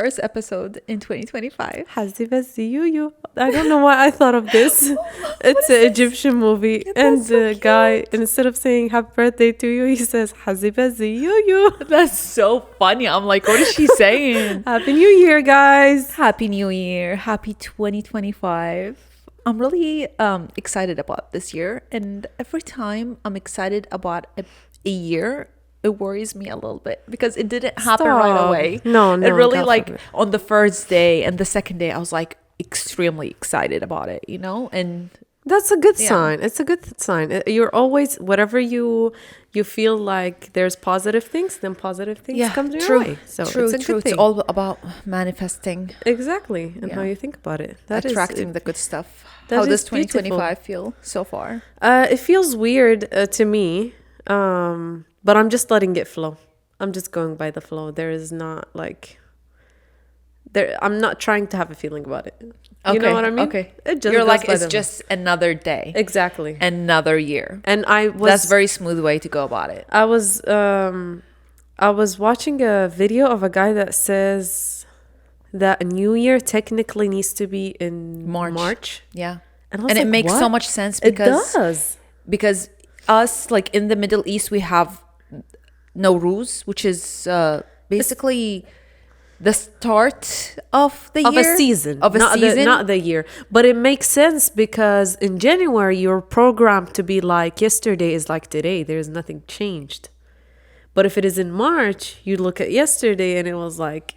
first episode in 2025. Haziba. I don't know why I thought of this. It's an Egyptian movie. And so the guy, instead of saying happy birthday to you, he says Haziba. That's so funny. I'm like, what is she saying? Happy New Year, guys. Happy New Year. Happy 2025. I'm really excited about this year. And every time I'm excited about a year, it worries me a little bit because it didn't happen right away. No. It really God like forbid. on the first day and the second day, I was like extremely excited about it, you know? And That's a good sign. It's a good sign. You're always, whatever you feel like there's positive things, then positive things come your way. So true, it's a true. good thing. It's all about manifesting. Exactly. And how you think about it. That is attracting the good stuff. that How is does 2025 feel so far? It feels weird to me, but I'm just letting it flow. I'm just going by the flow. There is not like I'm not trying to have a feeling about it. You know what I mean? Okay. It just You're goes like, by it's the- just another day. exactly. Another year. And That's a very smooth way to go about it. I was watching a video of a guy that says that a new year technically needs to be in March. Yeah. And, I was And it like, makes what? so much sense It does. because us, like in the Middle East, we have Nowruz, which is basically the start of the Of year. a season. Of a season. Not the year. But it makes sense because in January, you're programmed to be like, yesterday is like today. There's nothing changed. But if it is in March, you look at yesterday and it was like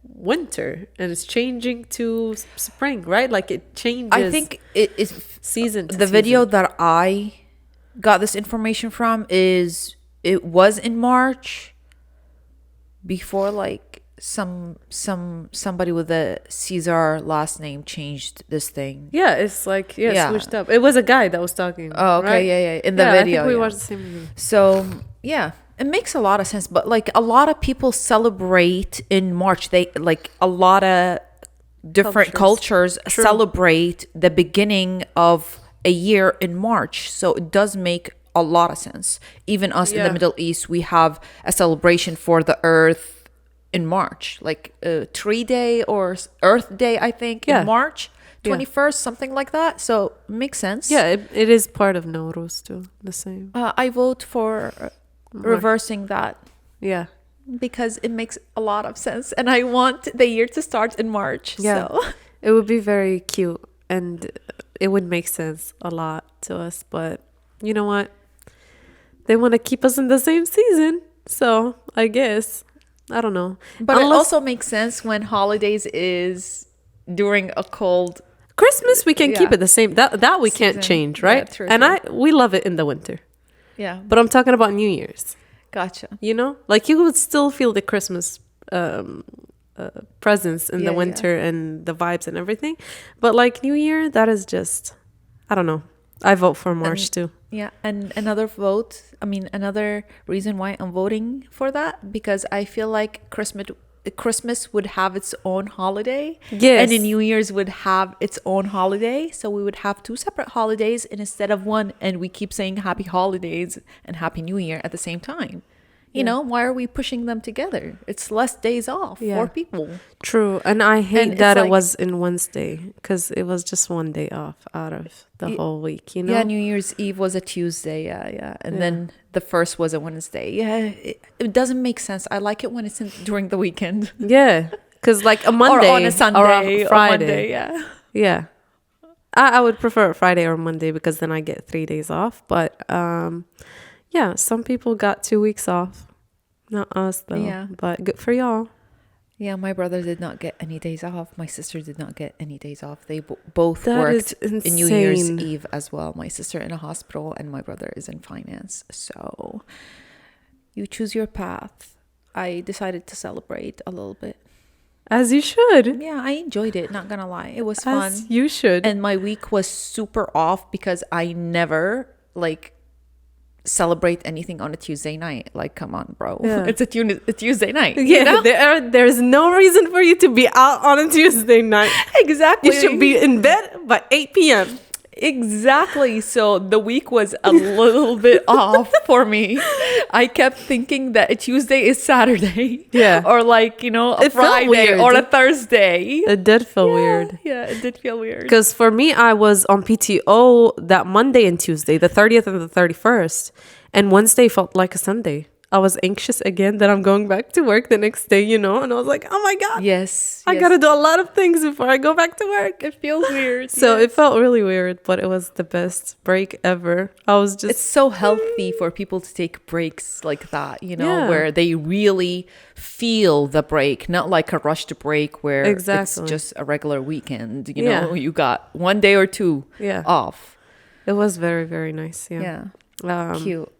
winter and it's changing to spring, right? Like it changes. I think it is season to the season. video that I got this information from is it was in March before like somebody with a Caesar last name changed this thing. Yeah, it's like, Yeah. switched up. It was a guy that was talking. Oh, okay, right? yeah. In the Yeah, video. I think we yeah. watched the same video. So yeah, it makes a lot of sense. But like a lot of people celebrate in March. They like a lot of different cultures celebrate the beginning of a year in March. So it does make a lot of sense. Even us in the Middle East, we have a celebration for the earth in March, like Tree Day or Earth Day, I think, in March 21st, something like that. So it makes sense. Yeah, it is part of Nowruz too, the same. I vote for reversing that Yeah. because it makes a lot of sense. And I want the year to start in March. Yeah. So. It would be very cute and it would make sense a lot to us. But you know what? They want to keep us in the same season. So I guess, I don't know. But it also makes sense when holidays is during a cold Christmas, we can keep it the same. That we can't season. change, right? Yeah, true, and true. we love it in the winter. Yeah. But I'm talking about New Year's. Gotcha. You know, like you would still feel the Christmas presence in the winter and the vibes and everything. But like New Year, that is just, I don't know. I vote for March too. Yeah. And another reason why I'm voting for that, because I feel like Christmas would have its own holiday. Yes. And the New Year's would have its own holiday. So we would have two separate holidays instead of one. And we keep saying happy holidays and happy New Year at the same time. You know, why are we pushing them together? It's less days off for people. True. And I hate And that it's it like- was in Wednesday because it was just one day off out of the whole week, you know? Yeah, New Year's Eve was a Tuesday. Yeah. And then the first was a Wednesday. Yeah, it doesn't make sense. I like it when it's during the weekend. Yeah. Because like a Monday or on a Sunday or a Friday. Monday, yeah. Yeah. I would prefer Friday or Monday because then I get 3 days off. But yeah, some people got 2 weeks off. Not us though. Yeah. But good for y'all. Yeah, my brother did not get any days off. My sister did not get any days off. They both That worked is in New Year's insane. Eve as well. My sister in a hospital and my brother is in finance. So you choose your path. I decided to celebrate a little bit. As you should. Yeah, I enjoyed it. Not gonna lie. It was fun. As you should. And my week was super off because I never celebrate anything on a Tuesday night. Like, come on, bro. Yeah. It's a Tuesday night. Yeah, you know? there's no reason for you to be out on a Tuesday night. Exactly. You should be in bed by 8 p.m. Exactly. So the week was a little bit off for me. I kept thinking that a Tuesday is Saturday. Yeah. Or like, you know, a It felt Friday weird. or a Thursday. It did feel weird. Yeah, it did feel weird. Because for me, I was on PTO that Monday and Tuesday, the 30th and the 31st. And Wednesday felt like a Sunday. I was anxious again that I'm going back to work the next day, And I was like, oh my God. Yes. I got to do a lot of things before I go back to work. It feels weird. So it felt really weird, but it was the best break ever. I was just... It's so healthy for people to take breaks like that, Yeah. where they really feel the break, not like a rushed break where Exactly. it's just a regular weekend, Yeah. You got one day or two off. It was very, very nice. Yeah. Cute.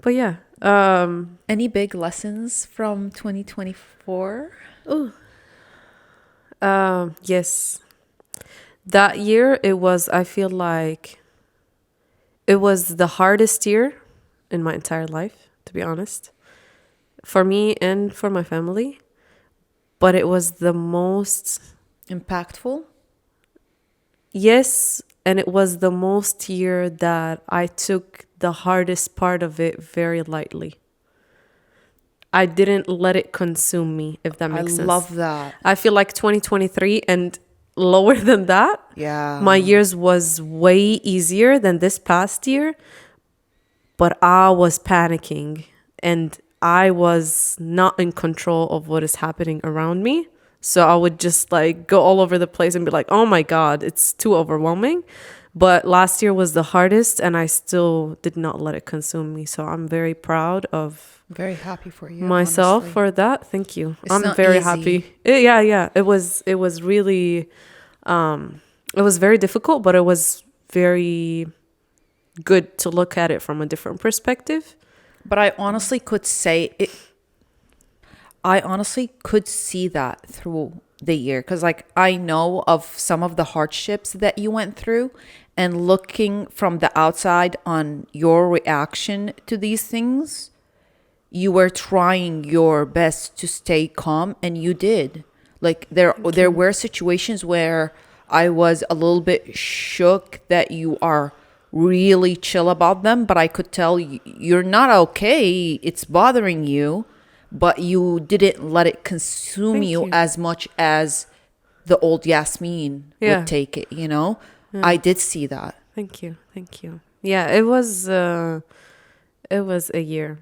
But yeah. Any big lessons from 2024? Yes. That year, I feel like it was the hardest year in my entire life, to be honest, for me and for my family. But it was the most impactful. Yes. And it was the most year that I took the hardest part of it very lightly. I didn't let it consume me, if that makes sense. I love that. I feel like 2023 and lower than that. Yeah. My years was way easier than this past year. But I was panicking and I was not in control of what is happening around me. So I would just like go all over the place and be like, oh my God, it's too overwhelming. But last year was the hardest and I still did not let it consume me. So I'm very proud of very happy for you myself honestly. for that. Thank you. It's I'm not very easy. happy. Yeah. It was really, it was very difficult, but it was very good to look at it from a different perspective. But I honestly could say it. I honestly could see that through the year because like I know of some of the hardships that you went through, and looking from the outside on your reaction to these things, you were trying your best to stay calm, and you did. Like there were situations where I was a little bit shook that you are really chill about them, but I could tell you're not okay. It's bothering you, but you didn't let it consume you as much as the old Yasmeen would take it, I did see that. Thank you. Yeah, it was a year.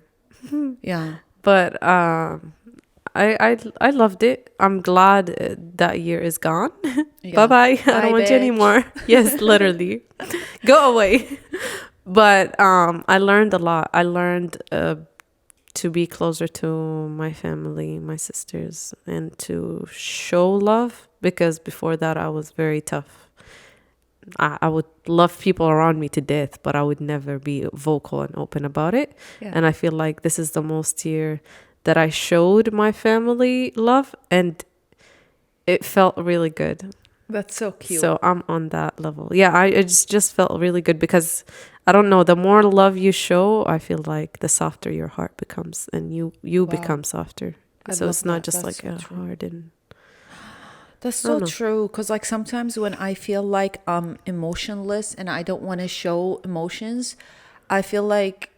Yeah. But I loved it. I'm glad that year is gone. Yeah. Bye-bye. I don't want you anymore. Yes, literally. Go away. But I learned a lot. I learned to be closer to my family, my sisters, and to show love, because before that I was very tough. I would love people around me to death, but I would never be vocal and open about it. Yeah. And I feel like this is the most year that I showed my family love, and it felt really good. That's so cute. So I'm on that level. Yeah, it just felt really good because, I don't know, the more love you show, I feel like the softer your heart becomes, and you become softer. So it's not just like a hardened. That's so true. Because like sometimes when I feel like I'm emotionless and I don't want to show emotions, I feel like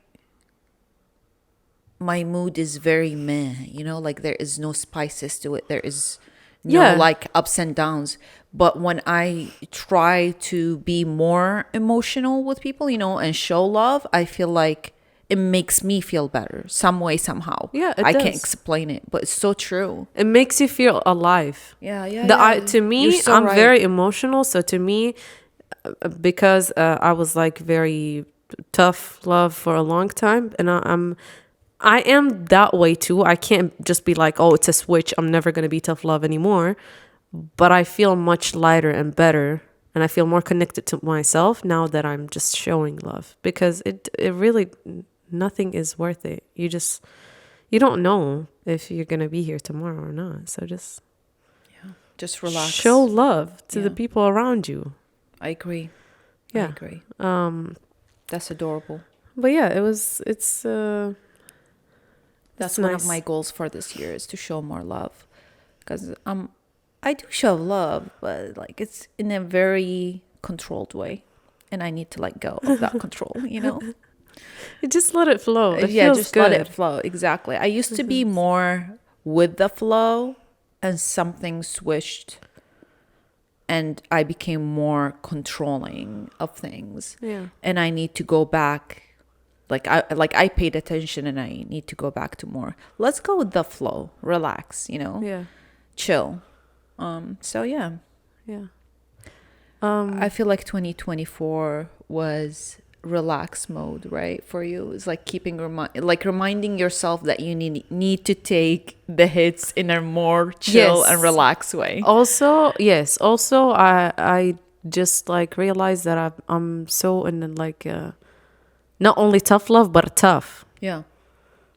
my mood is very meh, like there is no spices to it. There is no like ups and downs. But when I try to be more emotional with people, and show love, I feel like it makes me feel better some way, somehow. Yeah, I can't explain it, but it's so true. It makes you feel alive. Yeah. To me, so I'm very emotional. So to me, because I was like very tough love for a long time, and I am that way too. I can't just be like, oh, it's a switch, I'm never going to be tough love anymore. But I feel much lighter and better, and I feel more connected to myself now that I'm just showing love, because it really, nothing is worth it. You don't know if you're going to be here tomorrow or not. So just relax. Show love to the people around you. I agree. Yeah. I agree. That's adorable. But yeah, that's one of my goals for this year, is to show more love, because I do show love, but like it's in a very controlled way, and I need to let go of that control, You just let it flow. It yeah, feels just good. let it flow. Exactly. I used to be more with the flow, and something switched, and I became more controlling of things. Yeah. And I need to go back. I paid attention, and I need to go back to more. Let's go with the flow. Relax, Yeah. chill. So yeah. Yeah. I feel like 2024 was relax mode, right? For you, it's like reminding yourself that you need to take the hits in a more chill and relaxed way. Also, yes. Also, I just like realized that I'm so in like not only tough love but tough. Yeah.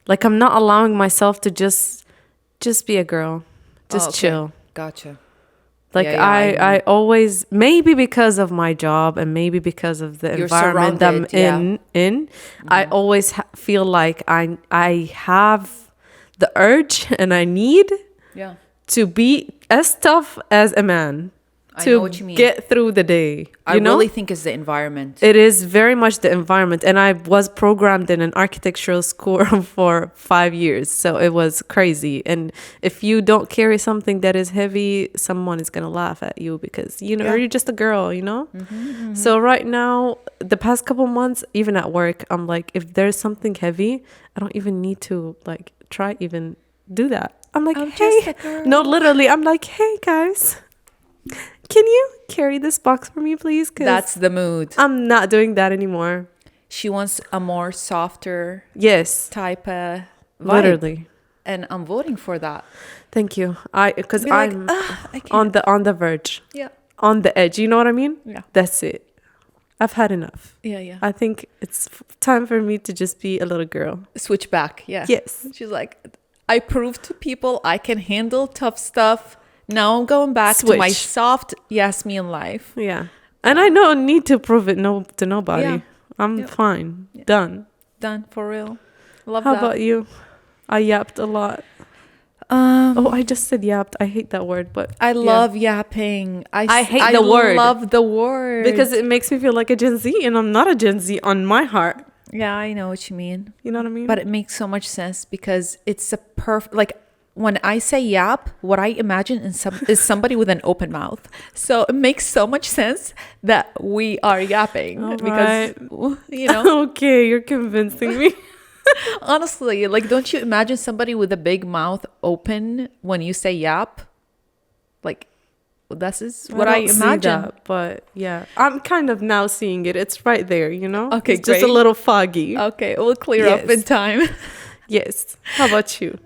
Like I'm not allowing myself to just be a girl, just okay. chill. Gotcha. Like Yeah, I always, maybe because of my job and maybe because of the You're environment I'm surrounded, in, I always feel like I have the urge and I need Yeah. to be as tough as a man I to know what you mean. get through the day. I really think it's the environment. It is very much the environment. And I was programmed in an architectural school for 5 years. So it was crazy. And if you don't carry something that is heavy, someone is going to laugh at you because, you're just a girl, So right now, the past couple months, even at work, I'm like, if there's something heavy, I don't even need to like try even do that. I'm like, I'm hey, just a girl. no, literally, I'm like, hey guys, can you carry this box for me, please? 'Cause That's the mood. I'm not doing that anymore. She wants a more softer Yes, type of vibe. literally. And I'm voting for that. Thank you. Because Be like, I'm I can't. on the verge, Yeah. on the edge. You know what I mean? Yeah. That's it. I've had enough. Yeah. I think it's time for me to just be a little girl. Switch back. Yeah. Yes. She's like, I proved to people I can handle tough stuff. Now I'm going back to my Switch. soft Yasmeen life. Yeah. And I don't need to prove it to nobody. Yeah. I'm Yep. fine. Yeah. Done. Done for real. Love How that. about you? I yapped a lot. I just said yapped. I hate that word, but I love yapping. I hate the word. I love the word. because it makes me feel like a Gen Z, and I'm not a Gen Z on my heart. yeah, I know what you mean. You know what I mean? But it makes so much sense because it's a perfect, like when I say yap, what I imagine is somebody with an open mouth. So it makes so much sense that we are yapping All because, right. Okay, you're convincing me. honestly, like, don't you imagine somebody with a big mouth open when you say yap? Like, this is what I don't see imagine. that, but yeah, I'm kind of now seeing it. It's right there, Okay, it's just a great. little foggy. Okay, it will clear up in Yes. time. Yes. How about you?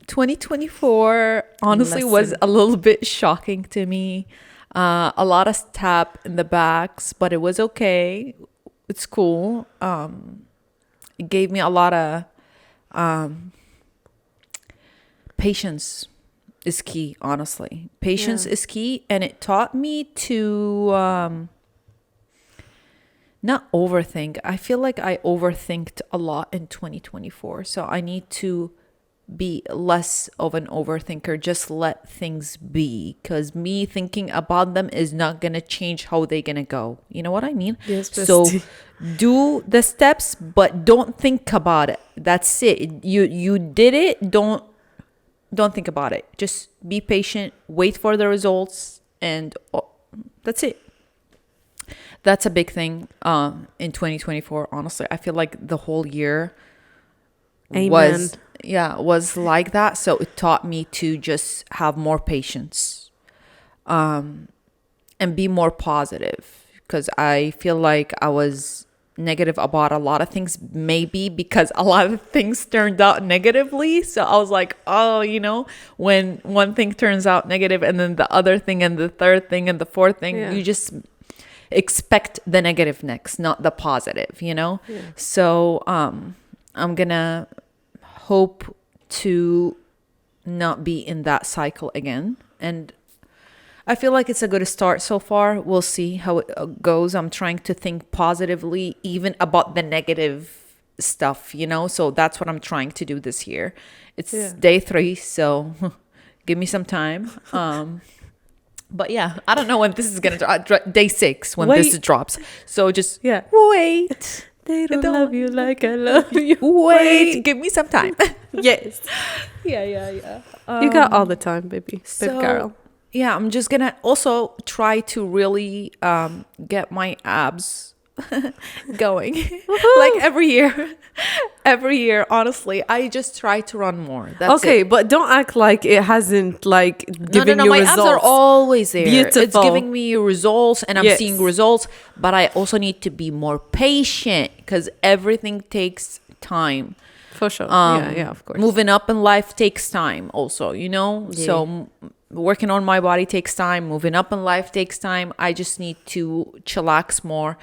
2024 honestly was Lesson. a little bit shocking to me. A lot of stab in the backs, but it was okay. It's cool. It gave me a lot of patience is key, honestly. Patience Yeah. is key, and it taught me to not overthink. I feel like I overthinked a lot in 2024. So I need to be less of an overthinker. Just let things be. Because me thinking about them is not going to change how they're going to go. You know what I mean? Yes, So bestie. do the steps, but don't think about it. That's it. You did it. Don't think about it. Just be patient. Wait for the results. And that's it. That's a big thing in 2024. Honestly, I feel like the whole year was like that. So it taught me to just have more patience and be more positive, because I feel like I was negative about a lot of things, maybe because a lot of things turned out negatively. So I was like, when one thing turns out negative and then the other thing and the third thing and the fourth thing, you just expect the negative next, not the positive, So I'm gonna hope to not be in that cycle again, and I feel like it's a good start so far. We'll see how it goes. I'm trying to think positively even about the negative stuff, so that's what I'm trying to do this year. It's day 3, so give me some time. But yeah, I don't know when this is gonna drop. Day 6 when Wait. this drops. So just Yeah. wait. They don't love you like I love you. Wait, give me some time. Yes. Yeah. You got all the time, baby. So Baby girl. yeah, I'm just gonna also try to really get my abs going. Like every year, honestly, I just try to run more. That's Okay, it. but don't act like it hasn't like given No, you my results. abs are always there. It's Beautiful. giving me results, and I'm Yes. seeing results. But I also need to be more patient because everything takes time. For sure. Yeah, of course. Moving up in life takes time also, Yeah. So working on my body takes time. Moving up in life takes time. I just need to chillax more.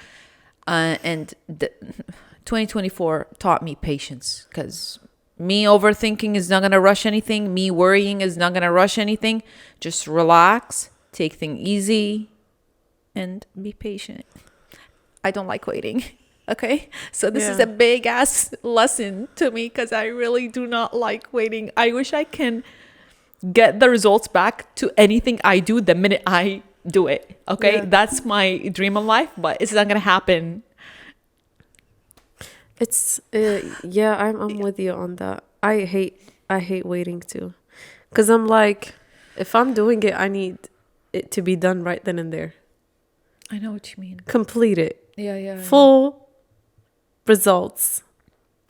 And 2024 taught me patience because me overthinking is not going to rush anything. Me worrying is not going to rush anything. Just relax, take things easy, and be patient. I don't like waiting. Okay. So this is Yeah. a big ass lesson to me because I really do not like waiting. I wish I can get the results back to anything I do the minute I do it. Okay. Yeah. That's my dream in life, but it's not going to happen. It's yeah, I'm with you on that. I hate waiting too. Cuz I'm like if I'm doing it, I need it to be done right then and there. I know what you mean. Complete it. Yeah. Full results.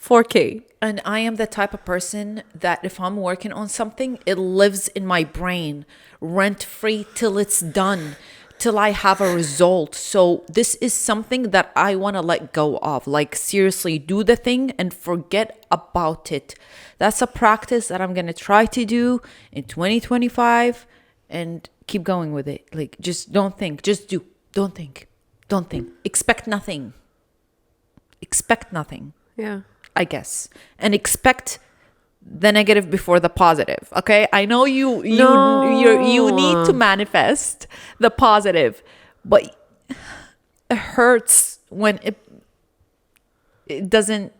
4K. And I am the type of person that if I'm working on something, it lives in my brain rent free till it's done, till I have a result. So this is something that I want to let go of. Like seriously, do the thing and forget about it. That's a practice that I'm going to try to do in 2025 and keep going with it. Like just don't think, just do. Don't think. Don't think. Expect nothing. Expect nothing. Yeah. I guess, and expect the negative before the positive. Okay, I know you need to manifest the positive, but it hurts when it doesn't.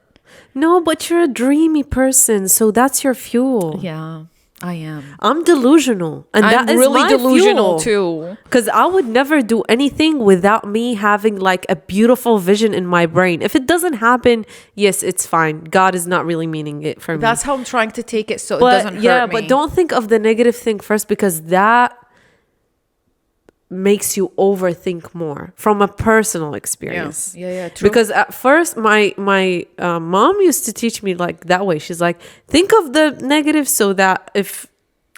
No, but you're a dreamy person, so that's your fuel. Yeah, I am. I'm delusional, and I'm that is really my delusional fuel. too. Because I would never do anything without me having like a beautiful vision in my brain. If it doesn't happen, yes, it's fine. God is not really meaning it for me. That's how I'm trying to take it, so it But doesn't hurt yeah, me. but don't think of the negative thing first because that makes you overthink more from a personal experience. Yeah, true. Because at first my mom used to teach me like that way. She's like, think of the negative so that if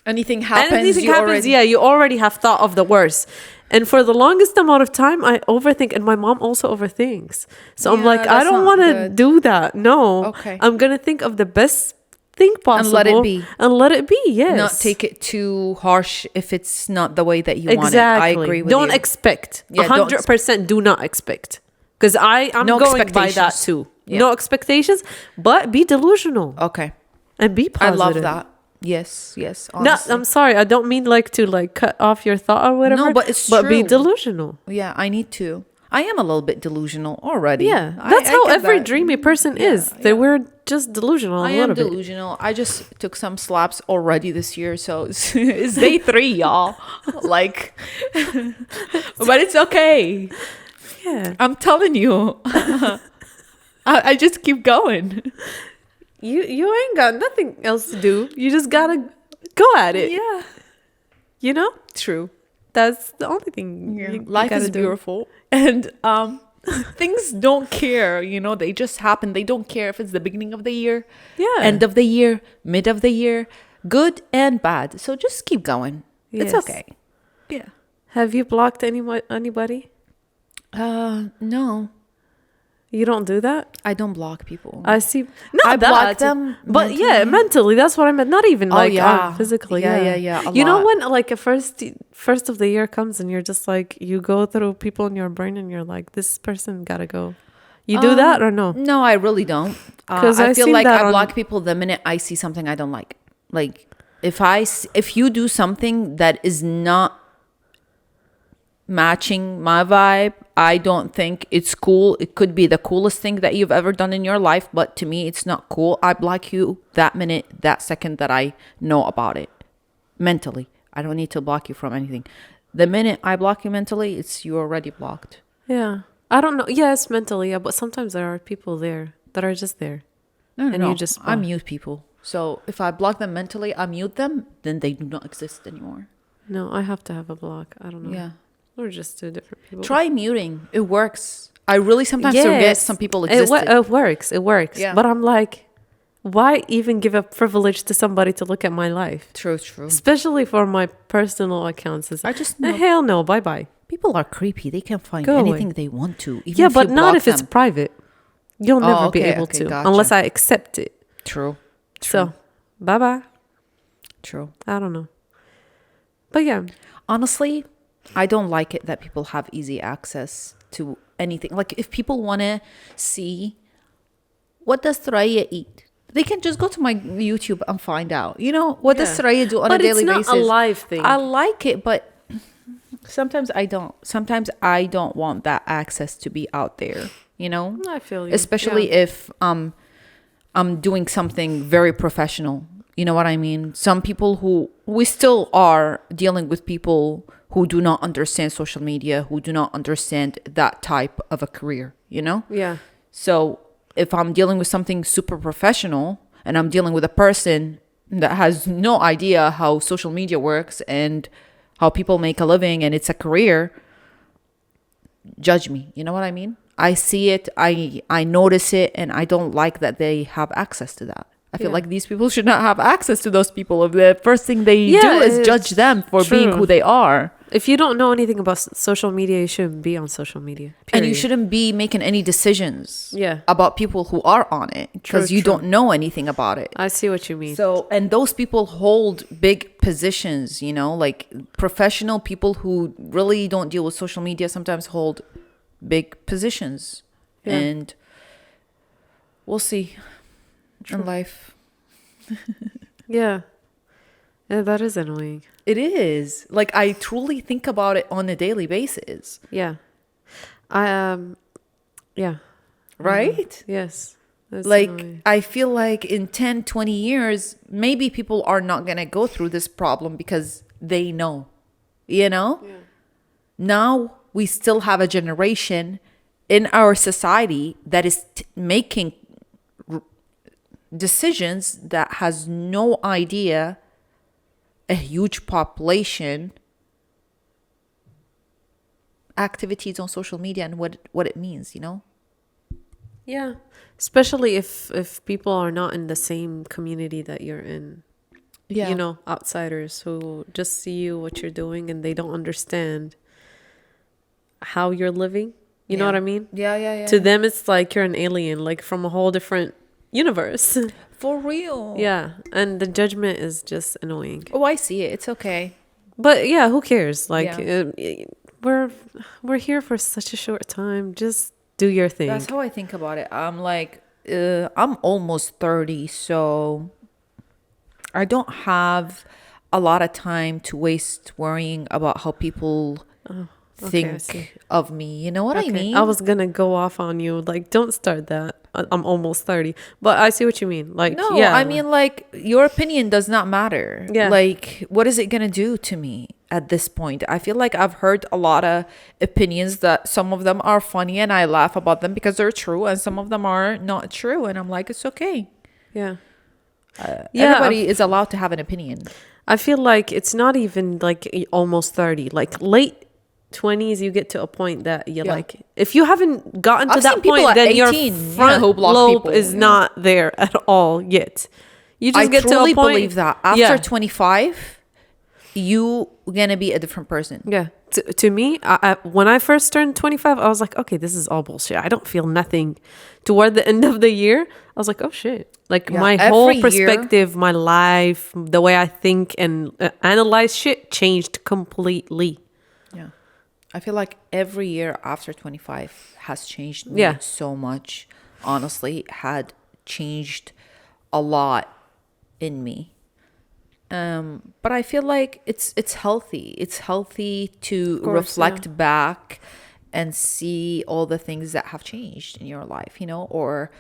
anything happens, you already have thought of the worst. And for the longest amount of time, I overthink, and my mom also overthinks. So I'm Yeah, like, I that's don't not want to good. do that. No, Okay. I'm gonna think of the best thing possible let it be. and let it be. Yes, not take it too harsh if it's not the way that you want it. exactly. I agree with don't you. expect. Yeah, don't 100% do not expect. Because I'm No going by that expectations. too. Yeah. No expectations, but be delusional Okay. and be I positive. love that. Yes. No, Honestly. I'm sorry. I don't mean like to like cut off your thought or whatever. No, but it's But be true. delusional. Yeah, I need to. I am a little bit delusional already. Yeah, I- that's I how get every that. dreamy person is. yeah. We're just delusional I a am little bit. delusional. I just took some slaps already this year, so it's day 3, y'all. Like, but it's okay. Yeah, I'm telling you. I just keep going. you ain't got nothing else to do. You just gotta go at it. Yeah. You know, True. that's the only thing. You Life gotta is do. beautiful, and things don't care. They just happen. They don't care if it's the beginning of the year, Yeah. end of the year, mid of the year, good and bad. So just keep going. It's Yes. okay. Yeah. Have you blocked anybody? No, You don't do that. I don't block people. I see. Not I that, block them but yeah, mentally. That's what I meant. Not even like yeah. physically. Yeah, a You know lot. when like a first of the year comes and you're just like you go through people in your brain and you're like this person gotta go. You do that or no? No, I really don't. 'Cause I I've feel seen like that I on- block people the minute I see something I don't like. Like if you do something that is not matching my vibe, I don't think it's cool. It could be the coolest thing that you've ever done in your life, but to me it's not cool. I block you that minute, that second that I know about it. Mentally. I don't need to block you from anything. The minute I block you mentally, it's you already blocked. Yeah. I don't know. Yes, mentally, yeah, but sometimes there are people there that are just there. No, And you just I block. mute people. So if I block them mentally, I mute them, then they do not exist anymore. No, I have to have a block. I don't know. Yeah. We're just two different people. Try muting. It works. I really sometimes forget some people exist. It works. It works. Yeah. But I'm like, why even give a privilege to somebody to look at my life? True. Especially for my personal accounts. I just know. Hell no. Bye bye. People are creepy. They can find Go anything away. they want to. Even Yeah, if but you not block if it's them. private. You'll never be okay, able okay, to gotcha. unless I accept it. True. So, bye bye. True. I don't know. But yeah. Honestly, I don't like it that people have easy access to anything. Like if people want to see what does Thuraya eat, they can just go to my YouTube and find out. You know, what does Thuraya do on a daily basis? But it's not a live thing. I like it, but sometimes I don't. Sometimes I don't want that access to be out there, you know? I feel you. Especially if I'm doing something very professional. You know what I mean? Some people who we still are dealing with people who do not understand social media, who do not understand that type of a career, you know? Yeah. So if I'm dealing with something super professional and I'm dealing with a person that has no idea how social media works and how people make a living and it's a career, judge me. You know what I mean? I see it, I notice it, and I don't like that they have access to that. I feel like these people should not have access to those people. If the first thing they do is judge them for being who they are. If you don't know anything about social media, you shouldn't be on social media. Period. And you shouldn't be making any decisions Yeah. about people who are on it because you don't know anything about it. I see what you mean. So, and those people hold big positions, you know, like professional people who really don't deal with social media sometimes hold big positions. Yeah. And we'll see in life. Yeah, that is annoying. It is. Like I truly think about it on a daily basis. Yeah. Yeah. Right? Yes. That's Like annoying. I feel like in 10, 20 years, maybe people are not going to go through this problem because they know, you know? Yeah. Now we still have a generation in our society that is making decisions that has no idea a huge population activities on social media and what it means, you know? Yeah. Especially if people are not in the same community that you're in. Yeah. You know, outsiders who just see you, what you're doing, and they don't understand how you're living. You know what I mean? Yeah. To them, it's like you're an alien, like from a whole different universe. For real. Yeah. And the judgment is just annoying. Oh, I see it. It's okay. But yeah, who cares? Like, Yeah. we're here for such a short time. Just do your thing. That's how I think about it. I'm like, I'm almost 30, so I don't have a lot of time to waste worrying about how people I see. think of me. You know what I Okay, mean? I was gonna go off on you. Like, don't start that. I'm almost 30, but I see what you mean. Like, No, yeah, I mean, like, your opinion does not matter. Yeah. Like, what is it going to do to me at this point? I feel like I've heard a lot of opinions that some of them are funny and I laugh about them because they're true, and some of them are not true. And I'm like, it's okay. yeah. Everybody is allowed to have an opinion. I feel like it's not even like almost 30. Like late 20s, you get to a point that you're like, if you haven't gotten to I've that seen people point, at then your 18, front who block lobe people, is not there at all yet. You just I get to truly a point. believe that after 25, you gonna be a different person. Yeah. To me, when I first turned 25, I was like, okay, this is all bullshit. I don't feel nothing. Toward the end of the year, I was like, oh shit. Like my whole perspective, my life, the way I think and analyze shit changed completely. Yeah. I feel like every year after 25 has changed me so much. Honestly, had changed a lot in me. But I feel like it's healthy. It's healthy to reflect back and see all the things that have changed in your life, you know, or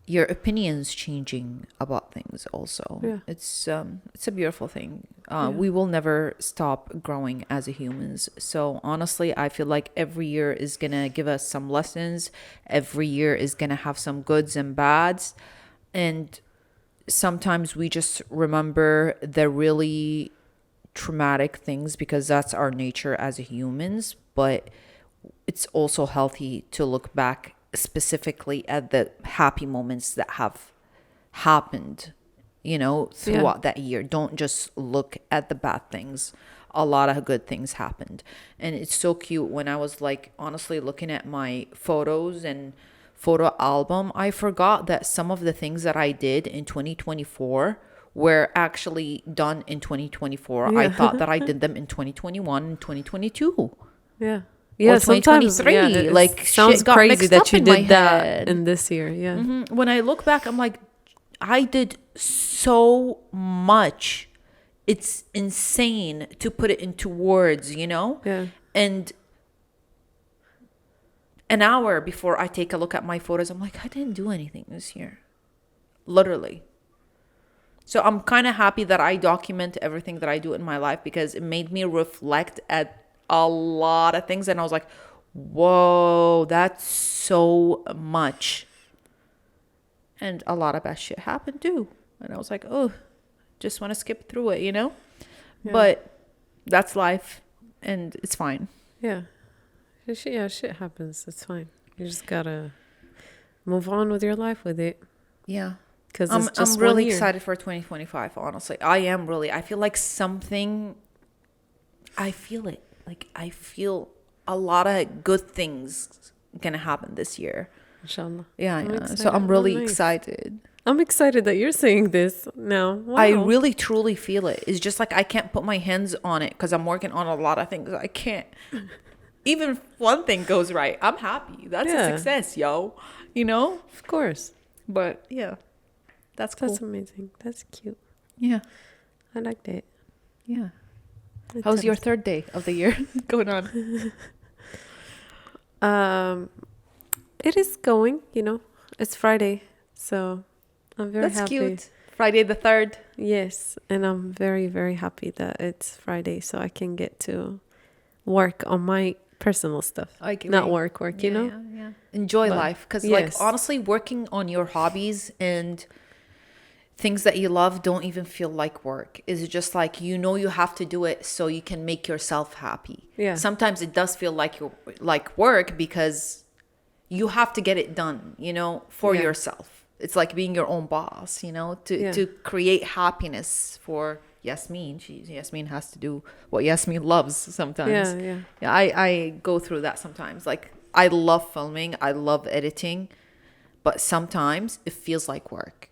your opinions changing about things also. Yeah. It's a beautiful thing. Yeah. We will never stop growing as a humans. So honestly, I feel like every year is gonna give us some lessons. Every year is gonna have some goods and bads, and sometimes we just remember the really traumatic things because that's our nature as a humans. But it's also healthy to look back specifically at the happy moments that have happened, throughout that year. Don't just look at the bad things. A lot of good things happened. And it's so cute when I was like honestly looking at my photos and photo album, I forgot that some of the things that I did in 2024 were actually done in 2024. I thought that I did them in 2021 and 2022. Yeah. Yeah, sometimes 2023. it Like sounds shit got crazy mixed that up you in my did that head. in this year. Yeah. When I look back, I'm like, I did so much. It's insane to put it into words, Yeah. And an hour before I take a look at my photos, I'm like, I didn't do anything this year. Literally. So I'm kind of happy that I document everything that I do in my life because it made me reflect at a lot of things. And I was like, whoa, that's so much. And a lot of bad shit happened too. And I was like, oh, just want to skip through it, Yeah. But that's life and it's fine. Yeah. Shit happens. It's fine. You just gotta move on with your life with it. Yeah. Because I'm really excited for 2025, honestly. I feel like I feel it. Like I feel a lot of good things gonna happen this year. Inshallah. Yeah. So I'm really excited. I'm excited that you're saying this now. Wow. I really truly feel it. It's just like I can't put my hands on it because I'm working on a lot of things. I can't. Even if one thing goes right, I'm happy. That's a success, yo. Of course. But yeah, that's cool. That's amazing. That's cute. Yeah. I liked it. Yeah. How's your third day of the year going on? It is going, It's Friday, so I'm very happy. That's cute. Friday the 3rd. Yes, and I'm very, very happy that it's Friday so I can get to work on my personal stuff. Not work, Yeah. Enjoy life. Because, honestly, working on your hobbies and things that you love don't even feel like work. It's just like, you have to do it so you can make yourself happy. Yeah. Sometimes it does feel like work because you have to get it done, for yourself. It's like being your own boss, to create happiness for Yasmeen. Yasmeen has to do what Yasmeen loves sometimes. Yeah. I go through that sometimes. Like, I love filming. I love editing. But sometimes it feels like work.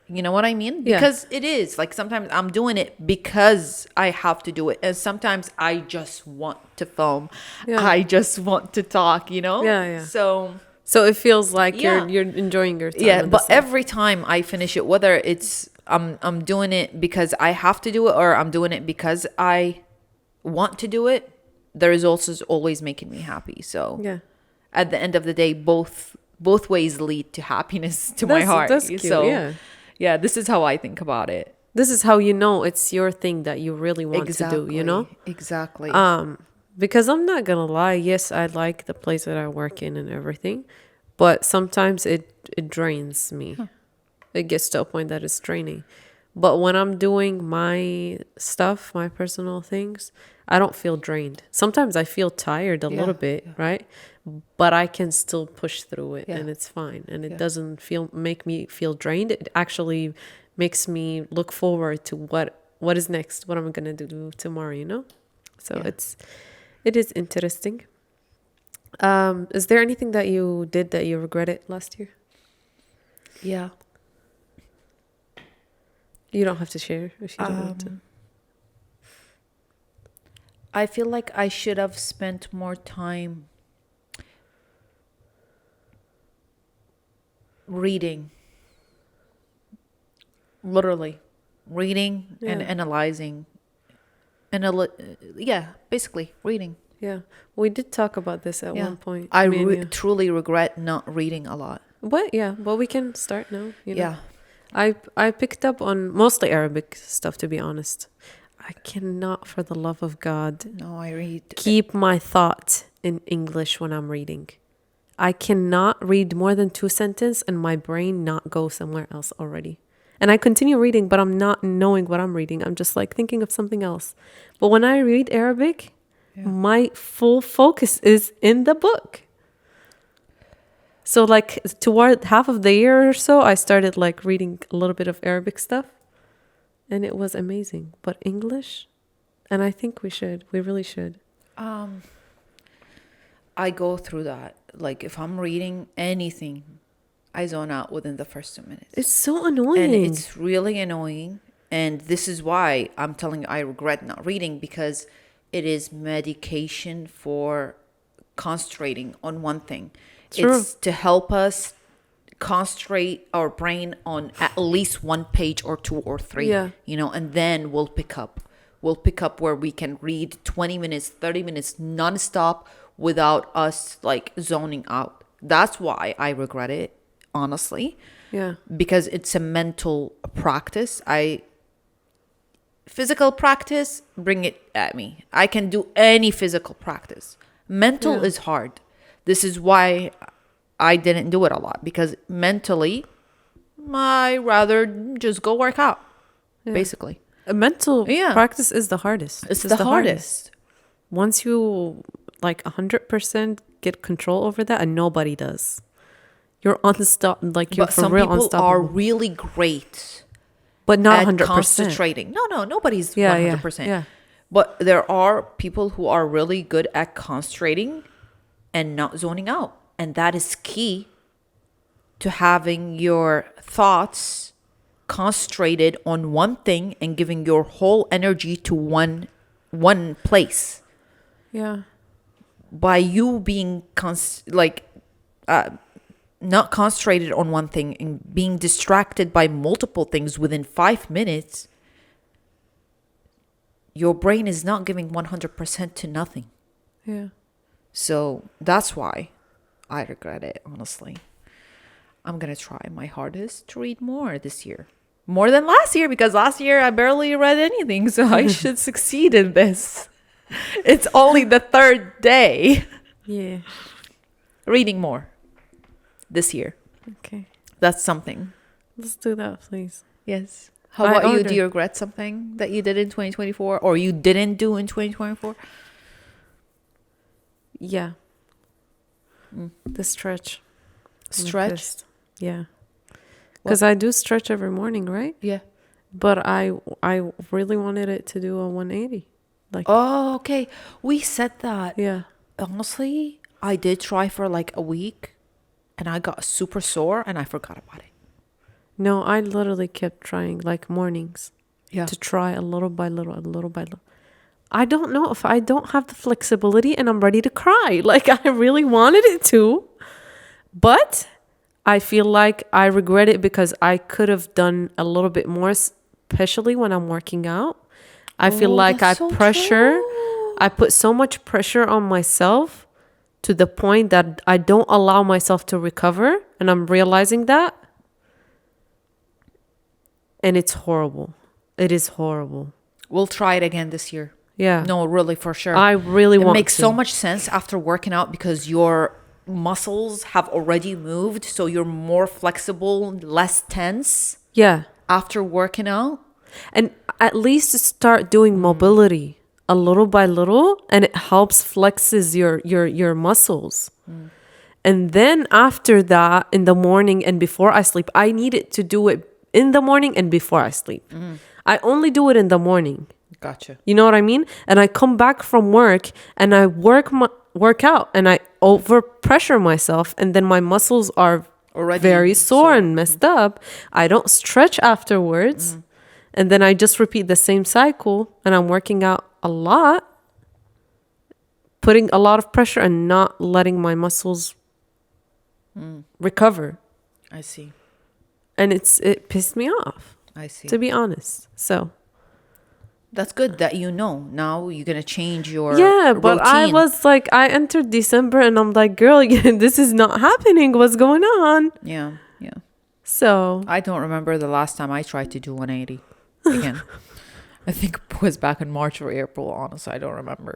You know what I mean? Because it is. Like, sometimes I'm doing it because I have to do it. And sometimes I just want to film. Yeah. I just want to talk, Yeah. So it feels like you're enjoying your time. Yeah, but every time I finish it, whether it's I'm doing it because I have to do it or I'm doing it because I want to do it, the results is always making me happy. So at the end of the day, both ways lead to happiness to my heart. That's cute, so this is how I think about it. This is how it's your thing that you really want to do, Exactly. Because I'm not gonna lie, yes, I like the place that I work in and everything, but sometimes it drains me. It gets to a point that it's draining. But when I'm doing my stuff, my personal things, I don't feel drained. Sometimes I feel tired a little bit, right? But I can still push through it and it's fine. And it doesn't make me feel drained. It actually makes me look forward to what is next, what I'm gonna do tomorrow, So it is interesting. Is there anything that you did that you regretted last year? Yeah. You don't have to share if you don't want to. I feel like I should have spent more time reading. Literally. Reading and analyzing. Basically reading. Yeah, we did talk about this at one point. I truly regret not reading a lot. but we can start now, you know. Yeah. I picked up on mostly Arabic stuff, to be honest. I cannot, for the love of God, No, I read. keep my thought in English when I'm reading. I cannot read more than 2 sentences and my brain not go somewhere else already. And I continue reading, but I'm not knowing what I'm reading. I'm just like thinking of something else. But when I read Arabic, my full focus is in the book. So like toward half of the year or so, I started like reading a little bit of Arabic stuff. And it was amazing. But English, and I think we really should. I go through that. Like if I'm reading anything, I zone out within the first 2 minutes. It's so annoying. And it's really annoying. And this is why I'm telling you I regret not reading, because it is medication for concentrating on one thing. True. It's to help us concentrate our brain on at least one page or two or three, and then we'll pick up. We'll pick up where we can read 20 minutes, 30 minutes nonstop without us like zoning out. That's why I regret it, honestly. Yeah. Because it's a mental practice. Physical practice, bring it at me. I can do any physical practice. Mental is hard. This is why I didn't do it a lot, because mentally, I rather just go work out, basically. A mental practice is the hardest. It's the hardest. Once you like 100% get control over that, and nobody does. You're unstoppable. Like you're for real unstoppable. Some people are really great, but not at 100%. Concentrating. No, nobody's 100%. Yeah. But there are people who are really good at concentrating and not zoning out. And that is key to having your thoughts concentrated on one thing and giving your whole energy to one place. Yeah. By you being not concentrated on one thing and being distracted by multiple things within 5 minutes, your brain is not giving 100% to nothing. Yeah. So that's why I regret it, honestly. I'm going to try my hardest to read more this year. More than last year, because last year I barely read anything. So I should succeed in this. It's only the third day. Yeah. Reading more this year. Okay. That's something. Let's do that, please. Yes. How about you? Do you regret something that you did in 2024 or you didn't do in 2024? Yeah. The stretch. Stretch? Yeah. Because I do stretch every morning, right? Yeah. But I really wanted it to do a 180. Like. Oh, okay. We said that. Yeah. Honestly, I did try for like a week and I got super sore and I forgot about it. No, I literally kept trying like mornings. Yeah. To try a little by little, a little by little. I don't know if I don't have the flexibility and I'm ready to cry. Like I really wanted it to, but I feel like I regret it because I could have done a little bit more, especially when I'm working out. I feel like I put so much pressure on myself to the point that I don't allow myself to recover. And I'm realizing that. And it's horrible. It is horrible. We'll try it again this year. Yeah. No, really, for sure. I really want to. It makes so much sense after working out because your muscles have already moved. So you're more flexible, less tense. Yeah. After working out. And at least start doing mobility a little by little, and it helps flexes your muscles. And then after that, in the morning and before I sleep, I needed to do it in the morning and before I sleep. I only do it in the morning. Gotcha. You know what I mean? And I come back from work and I work out and I over pressure myself, and then my muscles are already very sore and messed up. I don't stretch afterwards. And then I just repeat the same cycle, and I'm working out a lot, putting a lot of pressure and not letting my muscles recover. I see. And it pissed me off. I see. To be honest. So That's good that you know. Now you're gonna change your Yeah, but I routine. was like, I entered December and I'm like, girl, this is not happening. What's going on? Yeah, yeah. So, I don't remember the last time I tried to do 180 again. I think it was back in March or April. Honestly, I don't remember.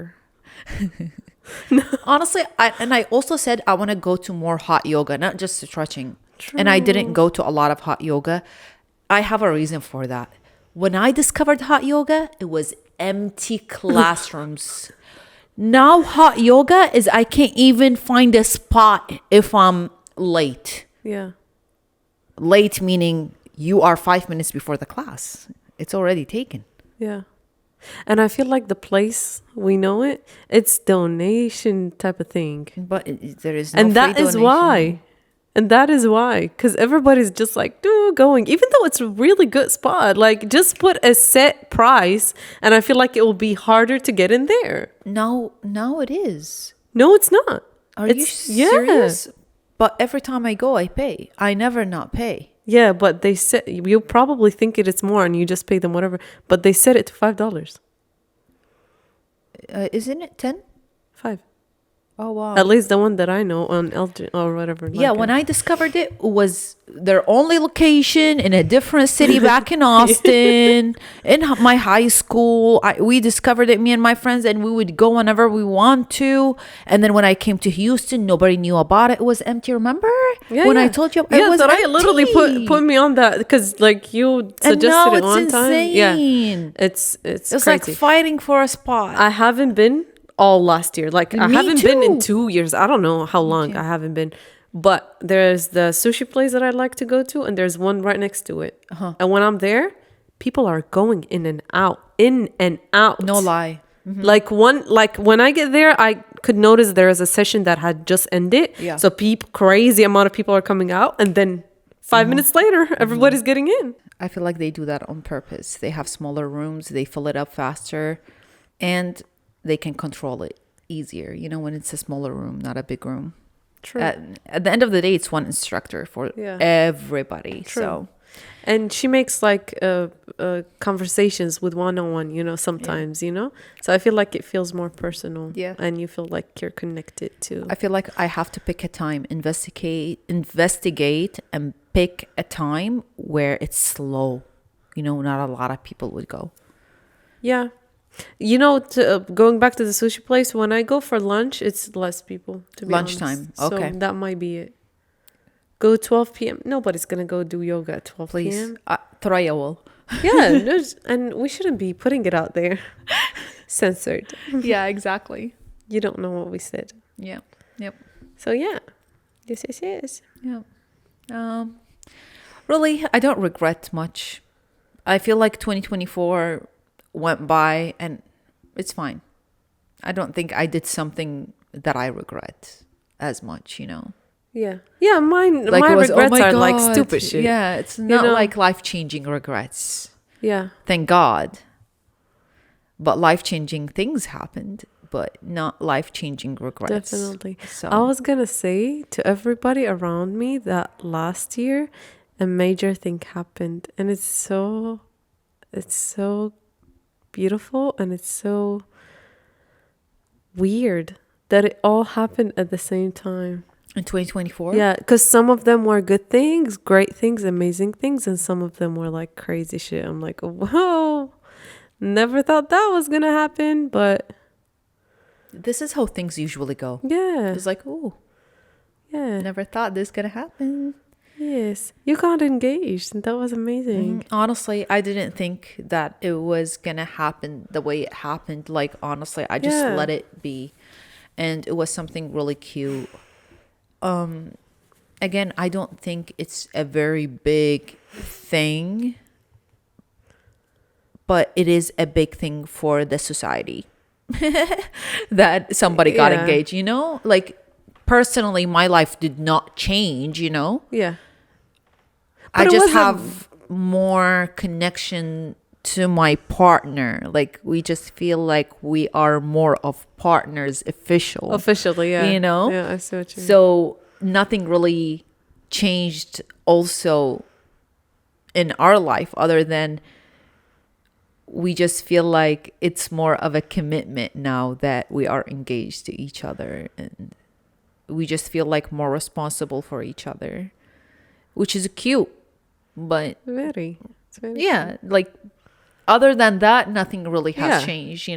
Honestly, I also said I want to go to more hot yoga, not just stretching. And I didn't go to a lot of hot yoga. I have a reason for that. When I discovered hot yoga, it was empty classrooms. Now hot yoga is I can't even find a spot if I'm late. yeah. Late meaning you are 5 minutes before the class. It's already taken. Yeah. And I feel like the place, we know it, it's donation type of thing. But there is no And free that is donation. why. And that is why. Because everybody's just like, going. Even though it's a really good spot. Like, just put a set price. And I feel like it will be harder to get in there. Now it is. No, it's not. Are you serious? But every time I go, I pay. I never not pay. Yeah, but they said, you probably think it's more and you just pay them whatever. But they set it to $5. Isn't it 10? 5. Oh, wow. At least the one that I know on LG or whatever. Yeah, when I discovered it was their only location in a different city back in Austin, in my high school. We discovered it, me and my friends, and we would go whenever we want to. And then when I came to Houston, nobody knew about it. It was empty, remember? Yeah, when yeah. I told you, yeah, it was Thuraya empty. literally put me on that because like you suggested now it it's one time. Yeah, insane. it's It's crazy. like fighting for a spot. I haven't been all last year. Like I Me haven't been in too. 2 years. I don't know how long I haven't been. But there's the sushi place that I like to go to, and there's one right next to it. And when I'm there, people are going in and out, No lie. Like when I get there, I could notice there is a session that had just ended. Yeah. So crazy amount of people are coming out, and then 5 minutes later, everybody's getting in. I feel like they do that on purpose. They have smaller rooms, they fill it up faster, and they can control it easier, when it's a smaller room, not a big room. True. At the end of the day, it's one instructor for everybody. True. So, And she makes like conversations with one-on-one, sometimes, So I feel like it feels more personal. Yeah. And you feel like you're connected to. I feel like I have to pick a time, investigate, and pick a time where it's slow. Not a lot of people would go. Yeah. Going back to the sushi place, when I go for lunch, it's less people, to be Lunchtime. honest. Okay. So that might be it. Go 12 p.m. Nobody's going to go do yoga at 12 Please. p.m. Thuraya will. Yeah. And we shouldn't be putting it out there. Censored. Yeah, exactly. You don't know what we said. Yeah. Yep. So yeah. Yes. Yeah. Really, I don't regret much. I feel like 2024 went by and it's fine. I don't think I did something that I regret as much, Yeah. Yeah, my it was, regrets are like God. stupid shit. Yeah, it's not like life-changing regrets. Yeah. Thank God. But life-changing things happened, but not life-changing regrets. Definitely. So I was going to say to everybody around me that last year a major thing happened, and it's so beautiful, and it's so weird that it all happened at the same time. in 2024? Yeah, because some of them were good things, great things, amazing things, and some of them were like crazy shit. I'm like, whoa, never thought that was going to happen, but This is how things usually go. yeah. It's like, oh, Yeah. never thought this gonna happen. Yes. You got engaged, and that was amazing. Honestly, I didn't think that it was gonna happen the way it happened. Like, honestly, I just Yeah. let it be, and it was something really cute. Again, I don't think it's a very big thing, but it is a big thing for the society that somebody got Yeah. engaged. Like, personally, my life did not change. Yeah. I But it just wasn't- have more connection to my partner. Like, we just feel like we are more of partners, official. Officially, yeah. Yeah, I see what you mean. So nothing really changed also in our life other than we just feel like it's more of a commitment now that we are engaged to each other, and we just feel like more responsible for each other, which is cute. But it's very yeah, like other than that, nothing really has Yeah. changed,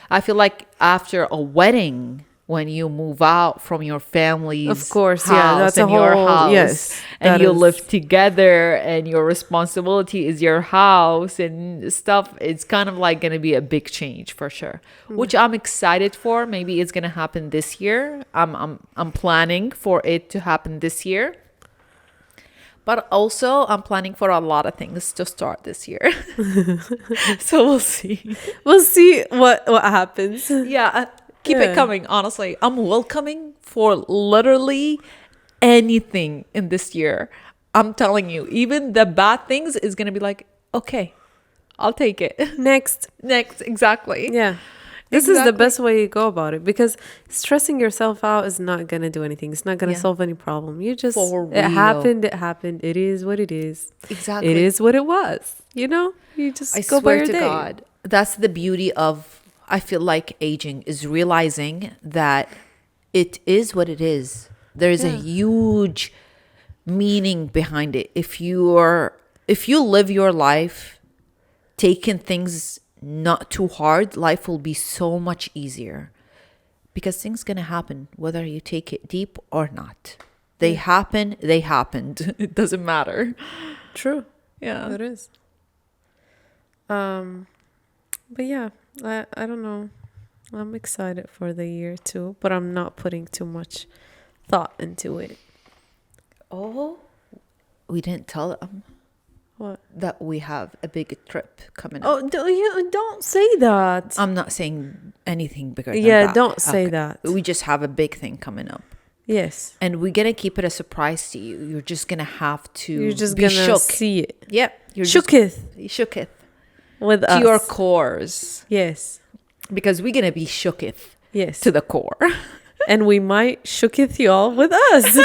I feel like after a wedding, when you move out from your family's Of course, house yeah, that's a and your whole- house, yes, and that you is- live together, and your responsibility is your house and stuff, it's kind of like going to be a big change for sure, which I'm excited for. Maybe it's going to happen this year. I'm planning for it to happen this year. But also, I'm planning for a lot of things to start this year. So we'll see. We'll see what happens. Yeah, keep it Yeah. coming, honestly. I'm welcoming for literally anything in this year. I'm telling you, even the bad things is going to be like, okay, I'll take it. Next. Next, exactly. Yeah. This is the Exactly. best way you go about it, because stressing yourself out is not going to do anything. It's not going to Yeah. solve any problem. You just, For it real. happened. It happened. It is what it is. Exactly. It is what it was. You know, you just I go by swear your to day. God, that's the beauty of, I feel like, aging, is realizing that it is what it is. There is a Yeah. huge meaning behind it. If you live your life taking things not too hard, life will be so much easier, because things gonna happen whether you take it deep or not. They happen. They happened. It doesn't matter. True. Yeah. It is. But yeah, I don't know. I'm excited for the year too, but I'm not putting too much thought into it. Oh, we didn't tell them What? that we have a big trip coming up. Oh, don't say that. I'm not saying anything bigger than Yeah, that. don't say that. We just have a big thing coming up. Yes. And we're going to keep it a surprise to you. You're just going to have to You're just be gonna shook. see it. Yep. You're Shooketh shooketh. with To us. your cores. Yes. Because we're going to be shooketh Yes. to the core. And we might shooketh y'all with us.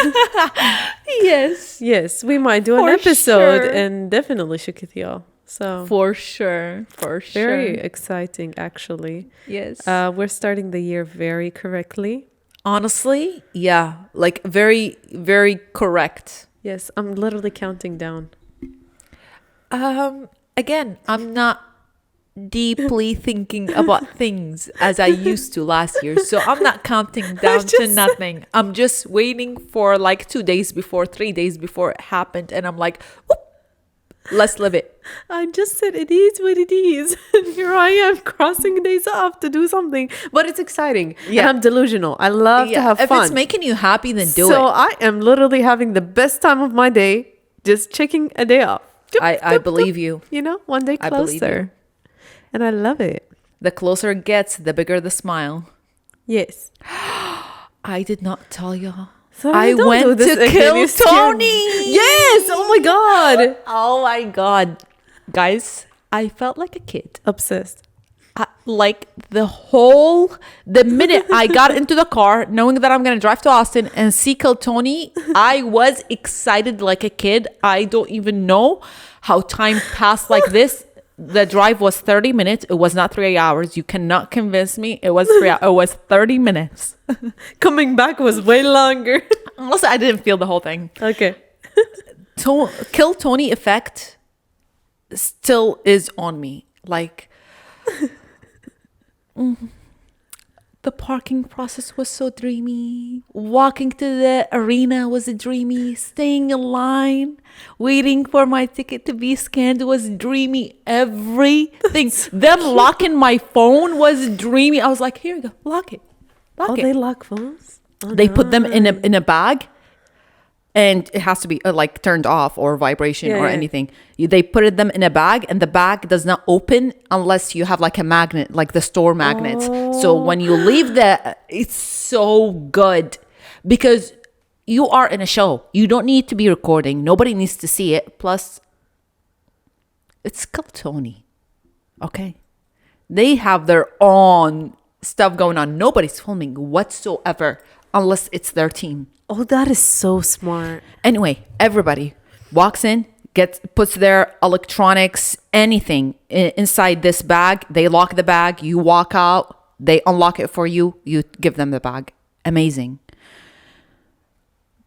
Yes. Yes, we might do an For episode sure. and definitely shooketh y'all. So For sure. For sure. very exciting, actually. Yes. We're starting the year very correctly. Honestly, yeah. Like very, very correct. Yes, I'm literally counting down. Again, I'm not deeply thinking about things as I used to last year. So I'm not counting down to nothing. I'm just waiting for like 2 days before, 3 days before it happened. And I'm like, whoop, let's live it. I just said it is what it is. And here I am crossing days off to do something. But it's exciting. Yeah. And I'm delusional. I love to have if fun. it's making you happy, then do so it. I am literally having the best time of my day, just checking a day off. I believe you. You know, one day I believe you. closer. And I love it. The closer it gets, the bigger the smile. Yes. I did not tell y'all. So I don't went do this to again. kill You scared Tony. me. Yes. Oh my God. Oh my God. Guys, I felt like a kid. Obsessed. Like the minute I got into the car, knowing that I'm going to drive to Austin and see Kill Tony, I was excited like a kid. I don't even know how time passed like this. The drive was 30 minutes. It was not 3 hours. You cannot convince me. It was 3 hours. It was 30 minutes. Coming back was way longer. Also, I didn't feel the whole thing. Okay. Kill Tony effect still is on me. Like, the parking process was so dreamy. Walking to the arena was dreamy. Staying in line, waiting for my ticket to be scanned was dreamy. Everything. Them locking my phone was dreamy. I was like, here you go, lock it. Lock it. They lock phones? Oh, They put them in a bag, and it has to be like turned off or vibration or Yeah. anything. They put them in a bag, and the bag does not open unless you have like a magnet, like the store magnets. So when you leave it's so good because you are in a show. You don't need to be recording. Nobody needs to see it. Plus, it's Kill Tony. Okay. They have their own stuff going on. Nobody's filming whatsoever unless it's their team. Oh, that is so smart. Anyway, everybody walks in, puts their electronics, anything inside this bag. They lock the bag. You walk out. They unlock it for you. You give them the bag. Amazing.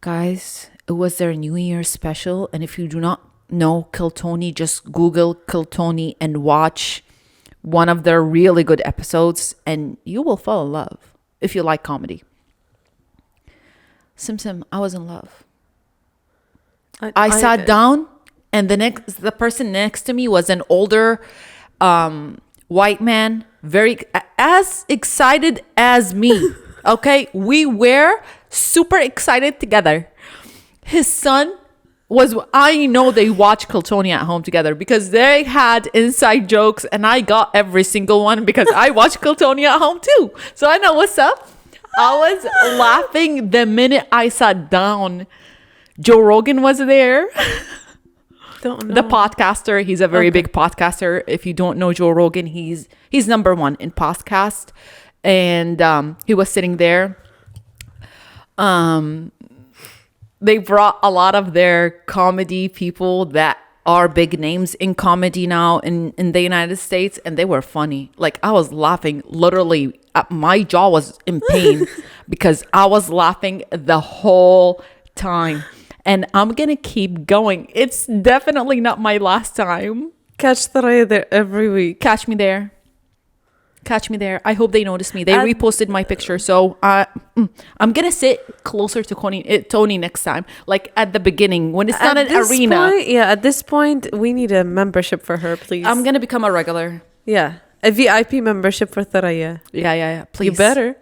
Guys, it was their New Year's special. And if you do not know Kiltony, just Google Kiltony and watch one of their really good episodes and you will fall in love if you like comedy. Sim, I was in love. I sat down and the person next to me was an older white man, very as excited as me. Okay, we were super excited together. His son was, I know they watch Kiltony at home together because they had inside jokes and I got every single one because I watch Kiltony at home too. So I know what's up. I was laughing the minute I sat down. Joe Rogan was there. Don't know. The podcaster. He's a very big podcaster. If you don't know Joe Rogan, he's number one in podcast. And he was sitting there. They brought a lot of their comedy people that are big names in comedy now in the United States, and they were funny. Like, I was laughing literally. My jaw was in pain because I was laughing the whole time. And I'm gonna keep going. It's definitely not my last time. Catch Thuraya there every week. Catch me there. I hope they notice me. They reposted my picture, so I'm gonna sit closer to Tony next time, like at the beginning when it's not an arena. At this point, we need a membership for her, please. I'm gonna become a regular. Yeah, a VIP membership for Thuraya. Yeah. Please, you better.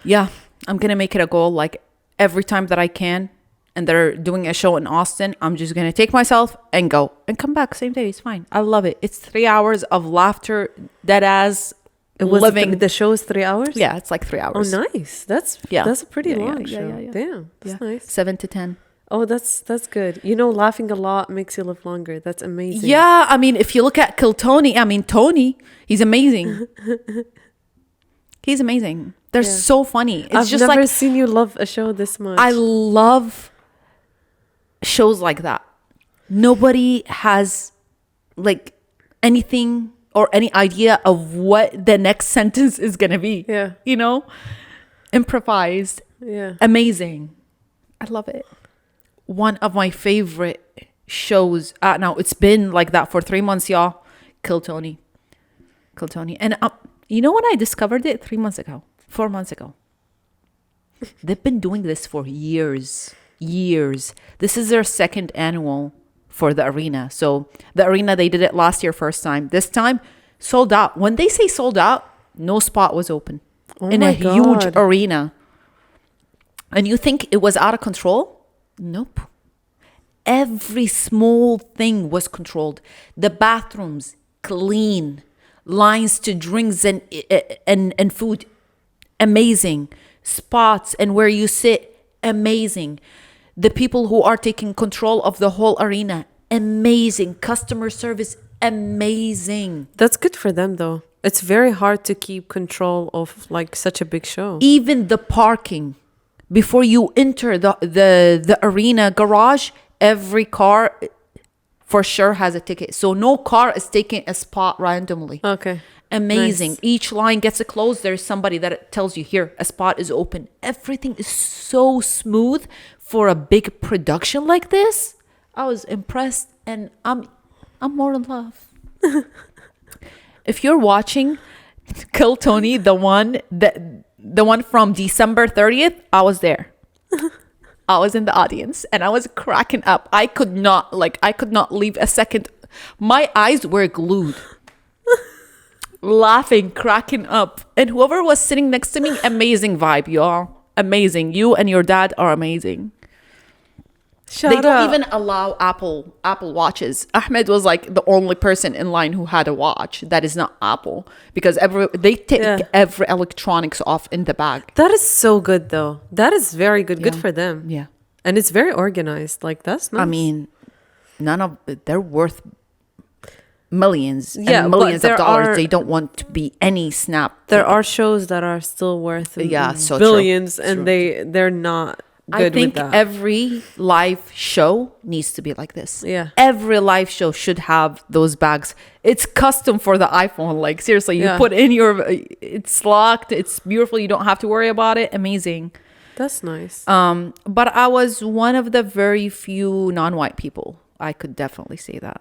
Yeah, I'm gonna make it a goal. Like every time that I can, and they're doing a show in Austin, I'm just gonna take myself and go and come back same day. It's fine. I love it. It's 3 hours of laughter, dead as. The show is 3 hours? Yeah, it's like 3 hours. Oh, nice. That's a pretty long show. Yeah. Damn, that's nice. 7 to 10. Oh, that's good. You know, laughing a lot makes you live longer. That's amazing. Yeah, I mean, if you look at Kiltony, Tony, he's amazing. He's amazing. They're so funny. I've never seen you love a show this much. I love shows like that. Nobody has like anything or any idea of what the next sentence is going to be. Yeah. You know? Improvised. Yeah. Amazing. I love it. One of my favorite shows. Now, it's been like that for 3 months, y'all. Kiltony. And you know when I discovered it? 4 months ago. They've been doing this for years. This is their second annual for the arena. So the arena, they did it last year first time. This time, sold out. When they say sold out, no spot was open in a huge arena. And you think it was out of control? Nope. Every small thing was controlled. The bathrooms, clean. Lines to drinks and food, amazing. Spots and where you sit, amazing. The people who are taking control of the whole arena, amazing. Customer service, amazing. That's good for them, though. It's very hard to keep control of like such a big show. Even the parking, before you enter the arena garage, every car for sure has a ticket. So no car is taking a spot randomly. Okay. Amazing. Nice. Each line gets closed. There's somebody that tells you, here, a spot is open. Everything is so smooth for a big production like this. I was impressed and I'm more in love. If you're watching Kiltony, the one from December 30th, I was there. I was in the audience and I was cracking up. I could not leave a second. My eyes were glued. Laughing, cracking up. And whoever was sitting next to me, amazing vibe, y'all. Amazing. You and your dad are amazing. They don't even allow Apple watches. Ahmed was like the only person in line who had a watch that is not Apple, because they take every electronics off in the bag. That is so good, though. That is very good. Good for them. Yeah. And it's very organized. Like, that's nice. I mean, they're worth millions and millions of dollars. They don't want to be any snap. There are shows that are still worth so billions, true. and they're not. I good think with that. every live show needs to be like this. Yeah. Every live show should have those bags. It's custom for the iPhone. Like seriously, you Yeah. put in your, it's locked. It's beautiful. You don't have to worry about it. Amazing. That's nice. But I was one of the very few non-white people. I could definitely say that.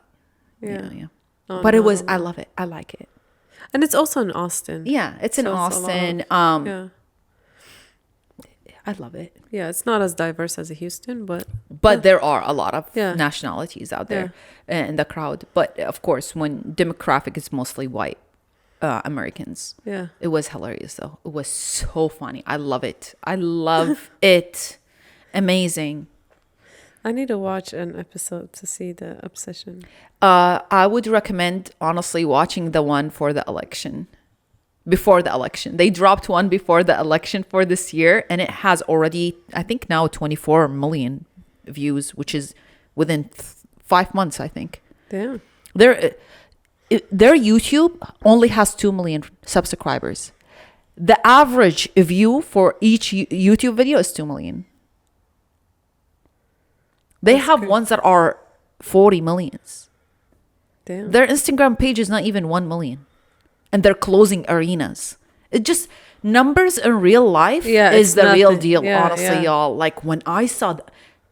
Yeah. Yeah. Oh, But it was, no. I love it. I like it. And it's also in Austin. Yeah, it's in So it's a lot Austin. of- yeah. I love it. Yeah, it's not as diverse as a Houston, but But there are a lot of Yeah. nationalities out there in the crowd. But of course, when demographic is mostly white Americans, yeah. it was hilarious though. It was so funny. I love it. I love it. Amazing. I need to watch an episode to see the obsession. I would recommend honestly watching the one for the election. Before the election, they dropped one before the election for this year, and it has already, I think now 24 million views, which is within 5 months. I think Damn. their YouTube only has 2 million subscribers. The average view for each YouTube video is 2 million. They have ones that are 40 millions. Damn. Their Instagram page is not even 1 million. And they're closing arenas. It just, numbers in real life is it's the real nothing. deal, Yeah, honestly, yeah. y'all. Like when I saw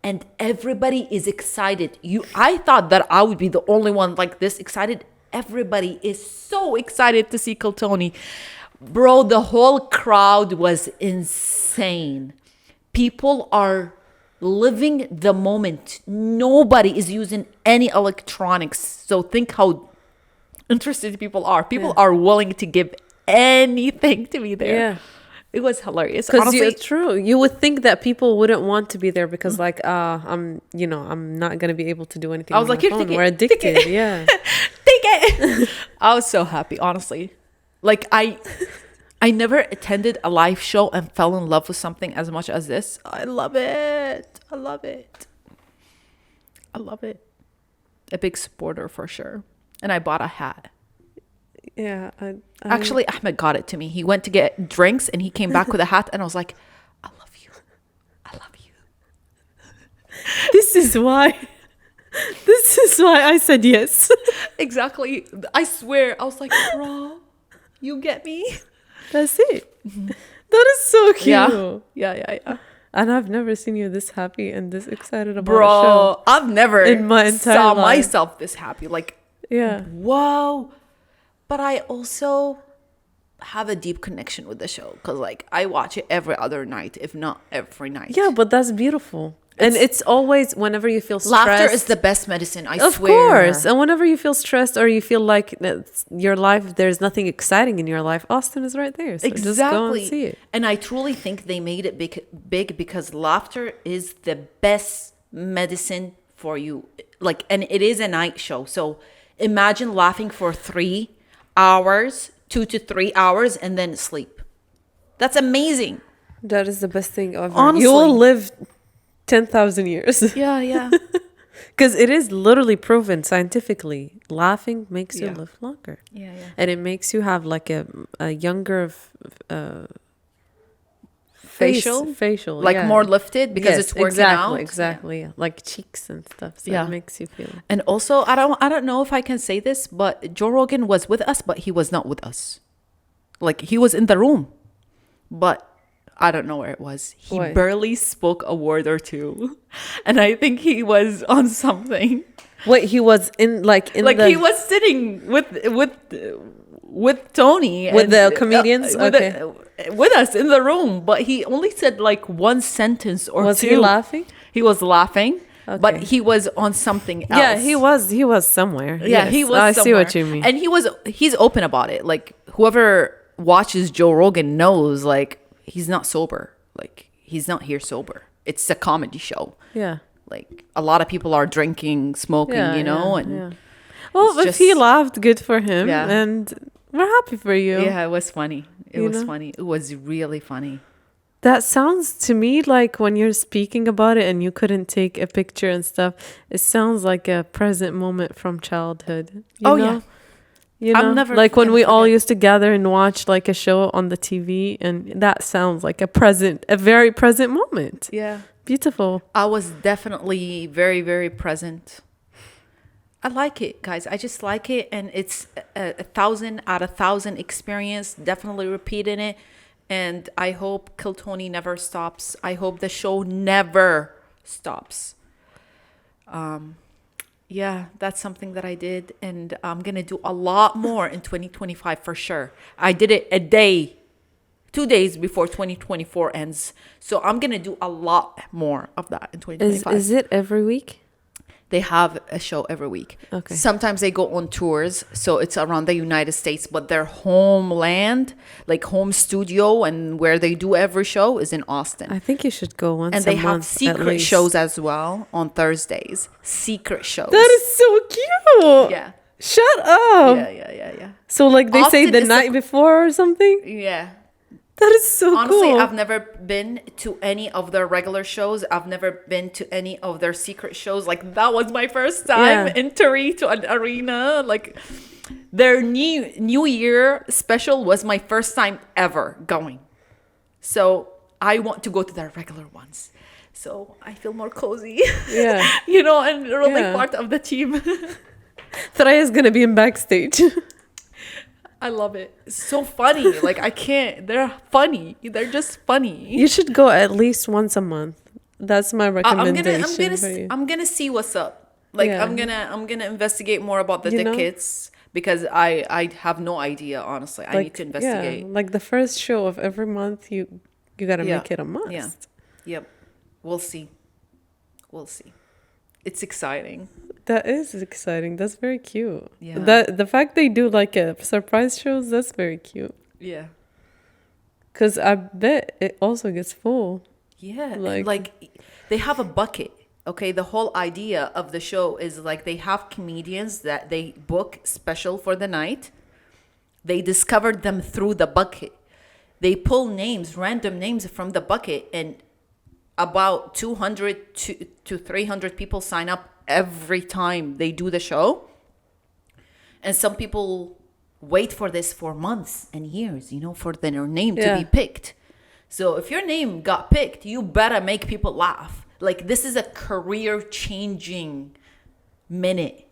and everybody is excited. I thought that I would be the only one like this excited. Everybody is so excited to see Kiltony. Bro, the whole crowd was insane. People are living the moment. Nobody is using any electronics. So think how interested people are. People are willing to give anything to be there. Yeah. It was hilarious. Because Honestly, it's true. You would think that people wouldn't want to be there because like, I'm not going to be able to do anything I was on like, my here, phone. take it, We're take addicted. it. Yeah. take it. I was so happy, honestly. Like I never attended a live show and fell in love with something as much as this. I love it. I love it. I love it. A big supporter for sure. And I bought a hat. Yeah. Actually, Ahmed got it to me. He went to get drinks and he came back with a hat and I was like, I love you. I love you. This is why I said yes. Exactly. I swear. I was like, bro, you get me? That's it. That is so cute. Yeah. And I've never seen you this happy and this excited about a Bro, show. I've never In my entire saw life. myself this happy. Like, Yeah. whoa. But I also have a deep connection with the show because like I watch it every other night, if not every night. Yeah, but that's beautiful. And it's always whenever you feel stressed. Laughter is the best medicine, I Of swear. course. And whenever you feel stressed or you feel like your life, there's nothing exciting in your life, Austin is right there. So just go and see it. And I truly think they made it big because laughter is the best medicine for you. Like, and it is a night show. So imagine laughing for 3 hours, 2 to 3 hours, and then sleep. That's amazing. That is the best thing ever. Honestly. You will live 10,000 years. Yeah. Because it is literally proven scientifically. Laughing makes you live longer. Yeah. And it makes you have like a younger facial, like yeah. more lifted because Yes, it's working out. exactly. Yeah. Like cheeks and stuff. So Yeah. it makes you feel. And also, I don't know if I can say this, but Joe Rogan was with us, but he was not with us. Like he was in the room, but I don't know where it was. He Why? barely spoke a word or two, and I think he was on something. Wait, he was in like He was sitting with Tony With and, the comedians? Okay. with us in the room, but he only said like one sentence or Was two. he laughing? He was laughing, but Okay. he was on something else. Yeah, he was somewhere. Yeah, Yes, he was. I see what somewhere. you mean. And he's open about it. Like whoever watches Joe Rogan knows, like he's not sober. Like he's not here sober. It's a comedy show. Yeah. Like a lot of people are drinking, smoking, and Well, it's if he just- laughed, good for him. Yeah. And we're happy for you. yeah, it was funny. It You was know? funny. It was really funny. That sounds to me like when you're speaking about it and you couldn't take a picture and stuff, it sounds like a present moment from childhood. You Oh, know? yeah. You I'm know, never like when gonna we all forget. used to gather and watch like a show on the TV, and that sounds like a very present moment Yeah. beautiful. I was definitely very, very present. I like it, guys. I just like it, and it's a 1,000 out of 1,000 experience. Definitely repeating it, and I hope Kiltony never stops. I hope the show never stops. Yeah, that's something that I did, and I'm gonna do a lot more in 2025 for sure. I did it 2 days before 2024 ends, so I'm gonna do a lot more of that in 2025. Is it every week? They have a show every week. Okay. Sometimes they go on tours, so it's around the United States, but their homeland, like home studio and where they do every show, is in Austin. I think you should go once And they a have month at secret least. shows as well on Thursdays. Secret shows. That is so cute. Yeah. Shut up. Yeah. So like they say Austin the is night before or something? Yeah. That is so Honestly, cool. I've never been to any of their regular shows. I've never been to any of their secret shows. Like, that was my first time entering to an arena. Like, their New Year special was my first time ever going. So I want to go to their regular ones. So I feel more cozy. Yeah. You know, and really Yeah. part of the team. Thuraya is gonna be in backstage. I love it. It's so funny. Like, I can't. They're funny. They're just funny. You should go at least once a month. That's my recommendation for you. I'm gonna see what's up. Like, Yeah. I'm gonna investigate more about the You know? tickets because I have no idea, honestly. I need to investigate. Yeah, like the first show of every month, you gotta make it a must. Yeah. Yep. We'll see. It's exciting. That is exciting. That's very cute. Yeah. The fact they do like a surprise shows, that's very cute. Yeah. Cause I bet it also gets full. Yeah. Like- Like they have a bucket. Okay, the whole idea of the show is like they have comedians that they book special for the night. They discovered them through the bucket. They pull names, random names from the bucket, and about 200 to 300 people sign up every time they do the show. And some people wait for this for months and years, you know, for their name to be picked. So if your name got picked, you better make people laugh. Like, this is a career-changing minute.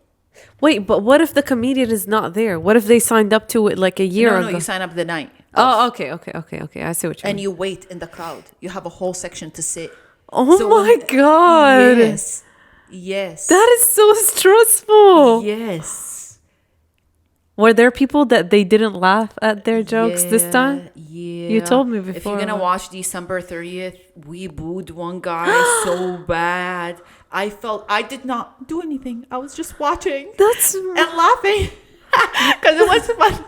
Wait, but what if the comedian is not there? What if they signed up to it like a year No, ago? you sign up the night. Oh, okay. I see what you And mean. you wait in the crowd. You have a whole section to sit. Oh So my god. Yes. That is so stressful. Yes. Were there people that they didn't laugh at their jokes this time? Yeah. You told me If before. you're gonna watch December 30th, we booed one guy so bad. I did not do anything. I was just watching That's and laughing because it was funny.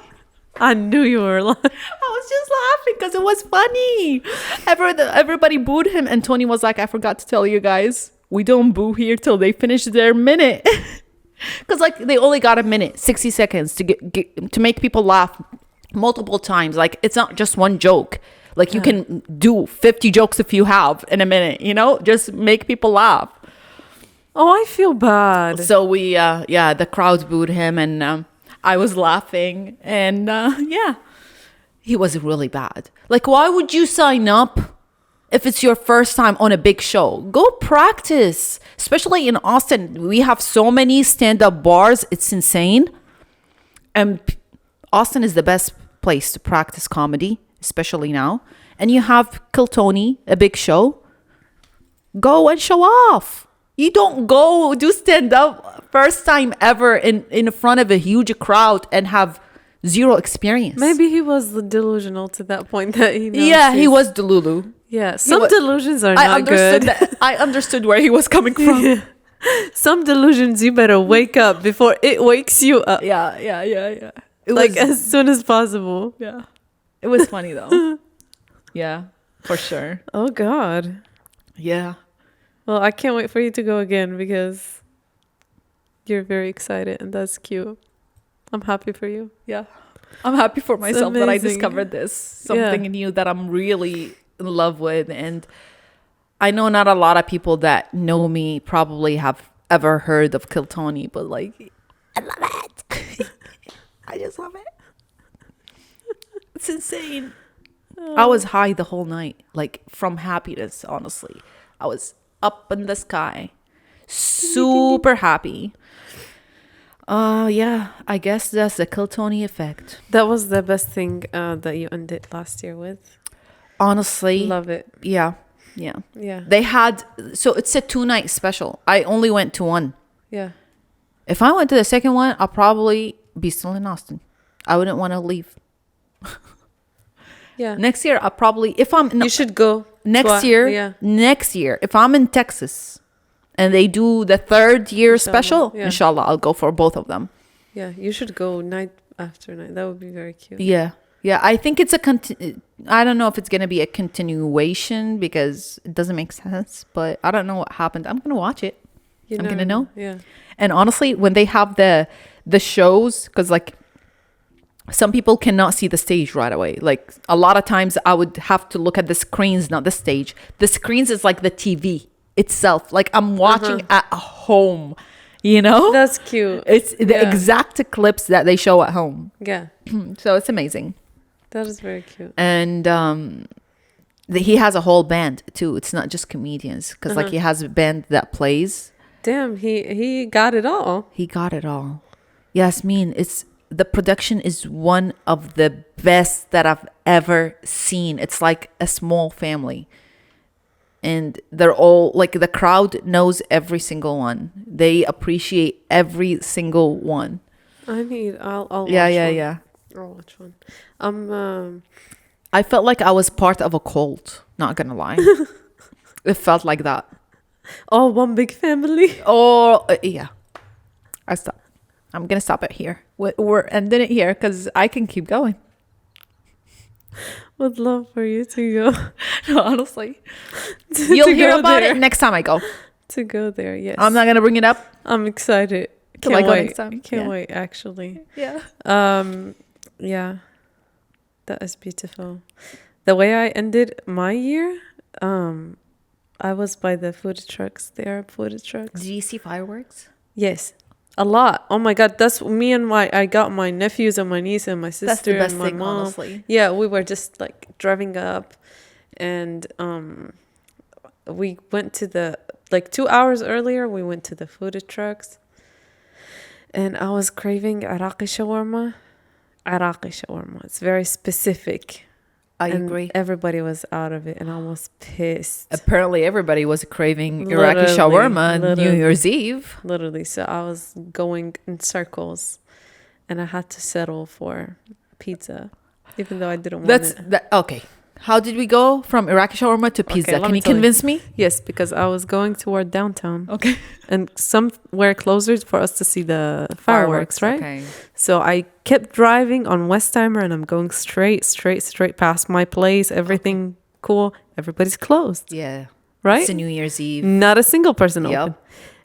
I knew you were lying. I was just laughing because it was funny. Everybody booed him, and Tony was like, "I forgot to tell you guys, we don't boo here till they finish their minute." Because like they only got a minute, 60 seconds to get to make people laugh multiple times. Like, it's not just one joke. Like, you can do 50 jokes if you have in a minute, you know, just make people laugh. Oh, I feel bad. So we, the crowd booed him, and I was laughing, and he was really bad. Like, why would you sign up if it's your first time on a big show? Go practice. Especially in Austin, we have so many stand-up bars. It's insane. And Austin is the best place to practice comedy, especially now. And you have Kiltony, a big show. Go and show off. You don't go do stand-up first time ever in front of a huge crowd and have zero experience. Maybe he was delusional to that point that he knows. Yeah, he was Delulu. Yeah, some delusions are I not understood good. that. I understood where he was coming from. Yeah. Some delusions you better wake up before it wakes you up. Yeah. It Like was, as soon as possible. yeah. It was funny though. Yeah, for sure. Oh God. Yeah. Well, I can't wait for you to go again because you're very excited and that's cute. I'm happy for you. Yeah. I'm happy for myself that I amazing. discovered this. Something new that I'm really in love with. And I know not a lot of people that know me probably have ever heard of Kiltony, but like, I love it. I just love it. It's insane. I was high the whole night, like from happiness, honestly. I was up in the sky, super happy. Yeah, I guess that's the Kill Tony effect. That was the best thing that you ended last year with. Honestly, Love it. yeah. Yeah. They had, so it's a 2-night special. I only went to one. Yeah. If I went to the second one, I'll probably be still in Austin. I wouldn't want to leave. Yeah. Next year, I'll probably, if I'm, no, You should go. next year, if I'm in Texas and they do the third year Inshallah, special, yeah. inshallah, I'll go for both of them. Yeah. You should go night after night. That would be very cute. Yeah. Yeah. I think it's I don't know if it's going to be a continuation because it doesn't make sense, but I don't know what happened. I'm going to watch it. I'm going to know. Yeah. And honestly, when they have the shows, because like some people cannot see the stage right away. Like a lot of times I would have to look at the screens, not the stage. The screens is like the TV itself. Like I'm watching at home, you know? That's cute. It's the exact clips that they show at home. Yeah. So it's amazing. That is very cute. And he has a whole band too. It's not just comedians because like he has a band that plays. Damn, he got it all. He got it all. Yasmeen, the production is one of the best that I've ever seen. It's like a small family. And they're all like the crowd knows every single one. They appreciate every single one. I'll watch one. Yeah. I'll watch one. I felt like I was part of a cult, not gonna lie. It felt like that. All one big family. Oh, yeah. I'm gonna stop it here. We're ending it here because I can keep going. Would love for you to go. No, honestly, you'll hear about it next time I go. To go there, yes. I'm not gonna bring it up. I'm excited. Till I go next time. Can't wait. Actually. Yeah. Yeah. That is beautiful. The way I ended my year, I was by the food trucks. There are food trucks. Do you see fireworks? Yes. A lot. Oh my God. That's me and I got my nephews and my niece and my sister That's the best and my thing, mom. honestly. Yeah, we were just like driving up and we went to 2 hours earlier, we went to the food trucks and I was craving Iraqi shawarma. It's very specific. I and agree. Everybody was out of it and I was pissed. Apparently everybody was craving Iraqi shawarma on New Year's Eve. Literally. So I was going in circles and I had to settle for pizza, even though I didn't want it. Okay. How did we go from Iraqi shawarma to pizza? Okay, Can you convince me? Yes, because I was going toward downtown. Okay. And somewhere closer for us to see the fireworks, right? Okay. So I kept driving on Westheimer and I'm going straight past my place. Everything cool. Everybody's closed. Yeah. Right? It's a New Year's Eve. Not a single person Yep. open.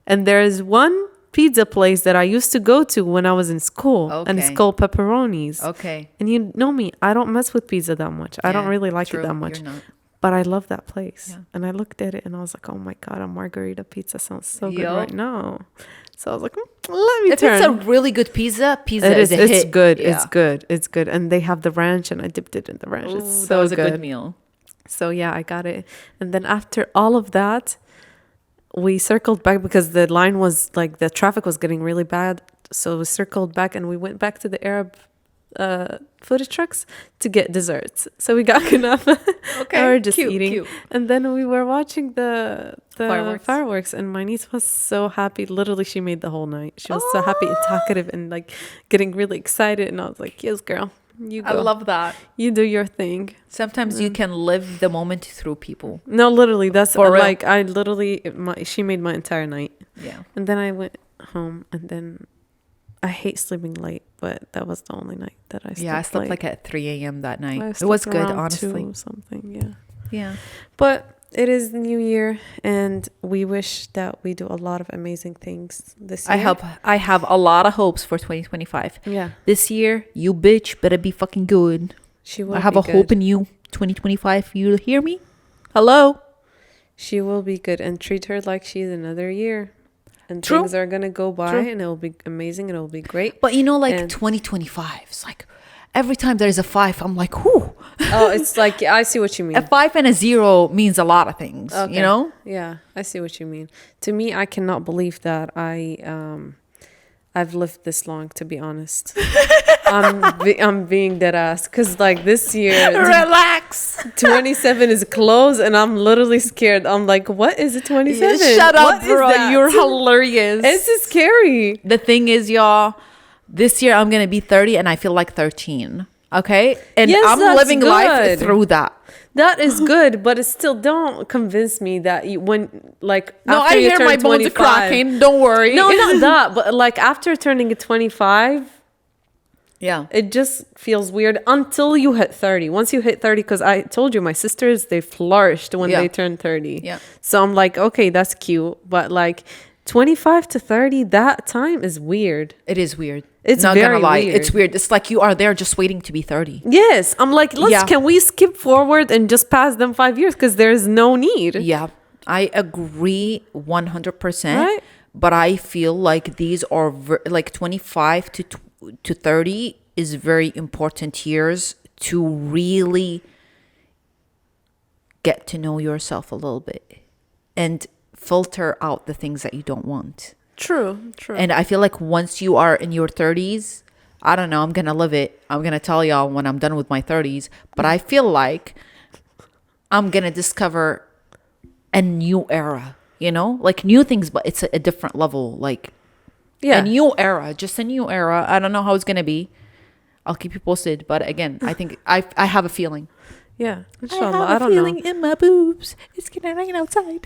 And there is one pizza place that I used to go to when I was in school. Okay. And it's called Pepperoni's. Okay. And you know me, I don't mess with pizza that much. I don't Yeah, really like true. it that much. You're not. But I love that place. Yeah. And I looked at it and I was like, oh my God, a margarita pizza sounds so good Yup. right now. So I was like, let me If turn. it's a really good pizza It is. a It's hit. good. Yeah. It's good. It's good. And they have the ranch and I dipped it in the ranch. Ooh, It's that so was good. a good meal. So yeah, I got it. And then after all of that, we circled back because the line was like the traffic was getting really bad. So we circled back and we went back to the Arab food trucks to get desserts. So we got kunafa. Okay. And we were just Cute, eating. cute. And then we were watching the Fireworks. and my niece was so happy. Literally, she made the whole night. She was so happy and talkative and like getting really excited. And I was like, yes, girl, you go. I love that. You do your thing. Sometimes you can live the moment through people. No, literally, that's For real. like I literally she made my entire night. Yeah. And then I went home and then I hate sleeping late, but that was the only night that I slept Yeah, I slept late. like at 3 a.m. that night. I It was slept good, around honestly. 2 something, yeah. Yeah. But it is the new year and we wish that we do a lot of amazing things this year. I have a lot of hopes for 2025. Yeah. This year, you bitch better be fucking good. She will I have be a hope good. in you. 2025, you hear me? Hello? She will be good and treat her like she's another year. And True. things are going to go by True. and it will be amazing and it will be great. But you know, like And- 2025 is like every time there's a 5, I'm like, whoo. Oh, it's like, I see what you mean. A 5 and a 0 means a lot of things, Okay. you know? Yeah, I see what you mean. To me, I cannot believe that I've lived this long, to be honest. I'm being dead ass because like this year, Relax. 27 is close, and I'm literally scared. I'm like, what is it? 27? Shut up, What is bro. that? You're hilarious. It's just scary. The thing is, y'all, this year I'm gonna be 30 and I feel like 13. Okay, and Yes, I'm that's living life good. through that. That is good, but it still don't convince me that when like No, after I you hear turn my bones 25 cracking. Don't worry. No, not that, but like after turning 25, Yeah. it just feels weird until you hit 30. Once you hit 30, because I told you my sisters, they flourished when Yeah. they turned 30. Yeah. So I'm like, okay, that's cute, but like 25 to 30, that time is weird. It is weird. It's not very gonna lie. weird. It's weird. It's like you are there just waiting to be 30. Yes, I'm like, Yeah. can we skip forward and just pass them 5 years because there's no need. Yeah, I agree 100%. Right? But I feel like these are like 25 to 30 is very important years to really get to know yourself a little bit and filter out the things that you don't want. True. And I feel like once you are in your 30s, I don't know, I'm going to live it. I'm going to tell y'all when I'm done with my 30s. But I feel like I'm going to discover a new era, you know? Like new things, but it's a different level. Like Yeah. a new era, just a new era. I don't know how it's going to be. I'll keep you posted. But again, I think I have a feeling. Yeah. I Inshallah. have I a don't feeling know. in my boobs. It's going to rain outside.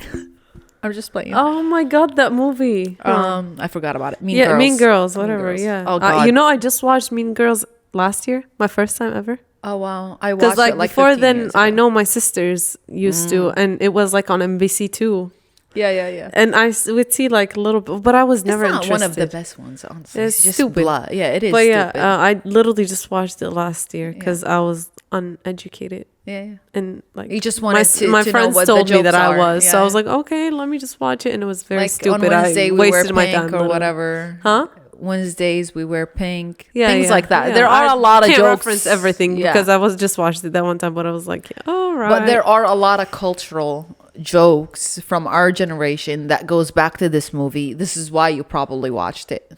I'm just playing. Oh my God, that movie. I forgot about it. Mean Girls, whatever. Girls. Yeah. Oh God. You know, I just watched Mean Girls last year, my first time ever. Oh wow. I Because watched like it before 15 then, years I ago. know my sisters used to, and it was like on NBC too. Yeah. And I would see like a little bit, but I was never It's not interested. one of the best ones, honestly. It's It's just stupid. blood. Yeah, it is But yeah, stupid. I literally just watched it last year because I was uneducated. yeah. And like You just wanted to my know friends what the told me that jokes I are. was, so I Yeah. was like, okay, let me just watch it, and it was very Like stupid. on Wednesday I we wear wasted my pink time or literally. whatever. Huh? Wednesdays we wear pink. Yeah, Things yeah, like that. yeah. There are I a lot of can't jokes. reference everything Yeah. because I was just watched it that one time, but I was like, yeah, all right. But there are a lot of cultural jokes from our generation that goes back to this movie. This is why you probably watched it.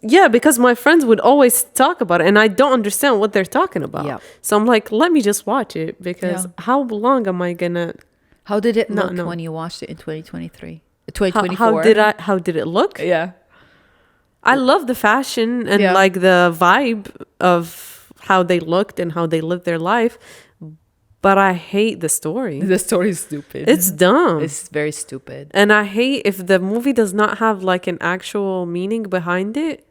Yeah, because my friends would always talk about it, and I don't understand what they're talking about. Yeah. So I'm like, let me just watch it because Yeah. how long am I gonna? How did it No, look no. when you watched it in 2023? How, 2024? how did it look? Yeah. I love the fashion and Yeah. like the vibe of how they looked and how they lived their life, but I hate the story. The story is stupid. It's dumb. It's very stupid. And I hate if the movie does not have like an actual meaning behind it.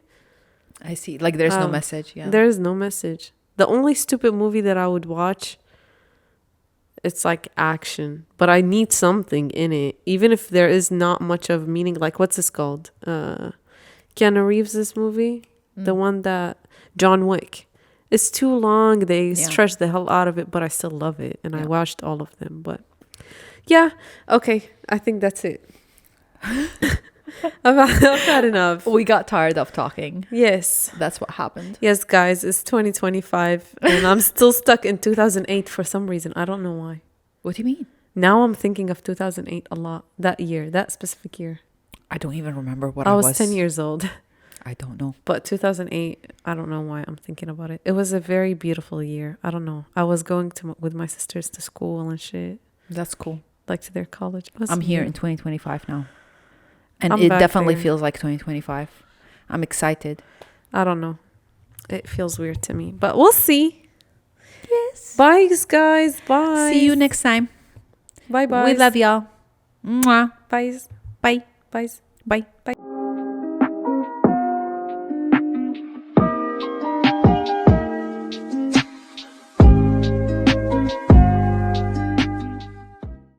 I see. Like there's no message. Yeah. There is no message. The only stupid movie that I would watch, it's like action, but I need something in it, even if there is not much of meaning. Like what's this called? Keanu Reeves' this movie, the one that John Wick. It's too long. They stretch the hell out of it, but I still love it, and I watched all of them. But yeah, okay, I think that's it. I've had enough. We got tired of talking. Yes. That's what happened. Yes, guys, it's 2025 and I'm still stuck in 2008 for some reason. I don't know why. What do you mean? Now I'm thinking of 2008 a lot. That year, that specific year. I don't even remember what I was 10 years old. I don't know. But 2008, I don't know why I'm thinking about it. It was a very beautiful year. I don't know. I was going with my sisters to school and shit. That's cool. Like to their college. It was I'm here in beautiful. 2025 now. And I'm it back definitely there. feels like 2025. I'm excited. I don't know. It feels weird to me. But we'll see. Yes. Bye, guys. Bye. See you next time. Bye-bye. We love y'all. Mwah. Bye. Bye. Bye. Bye. Bye.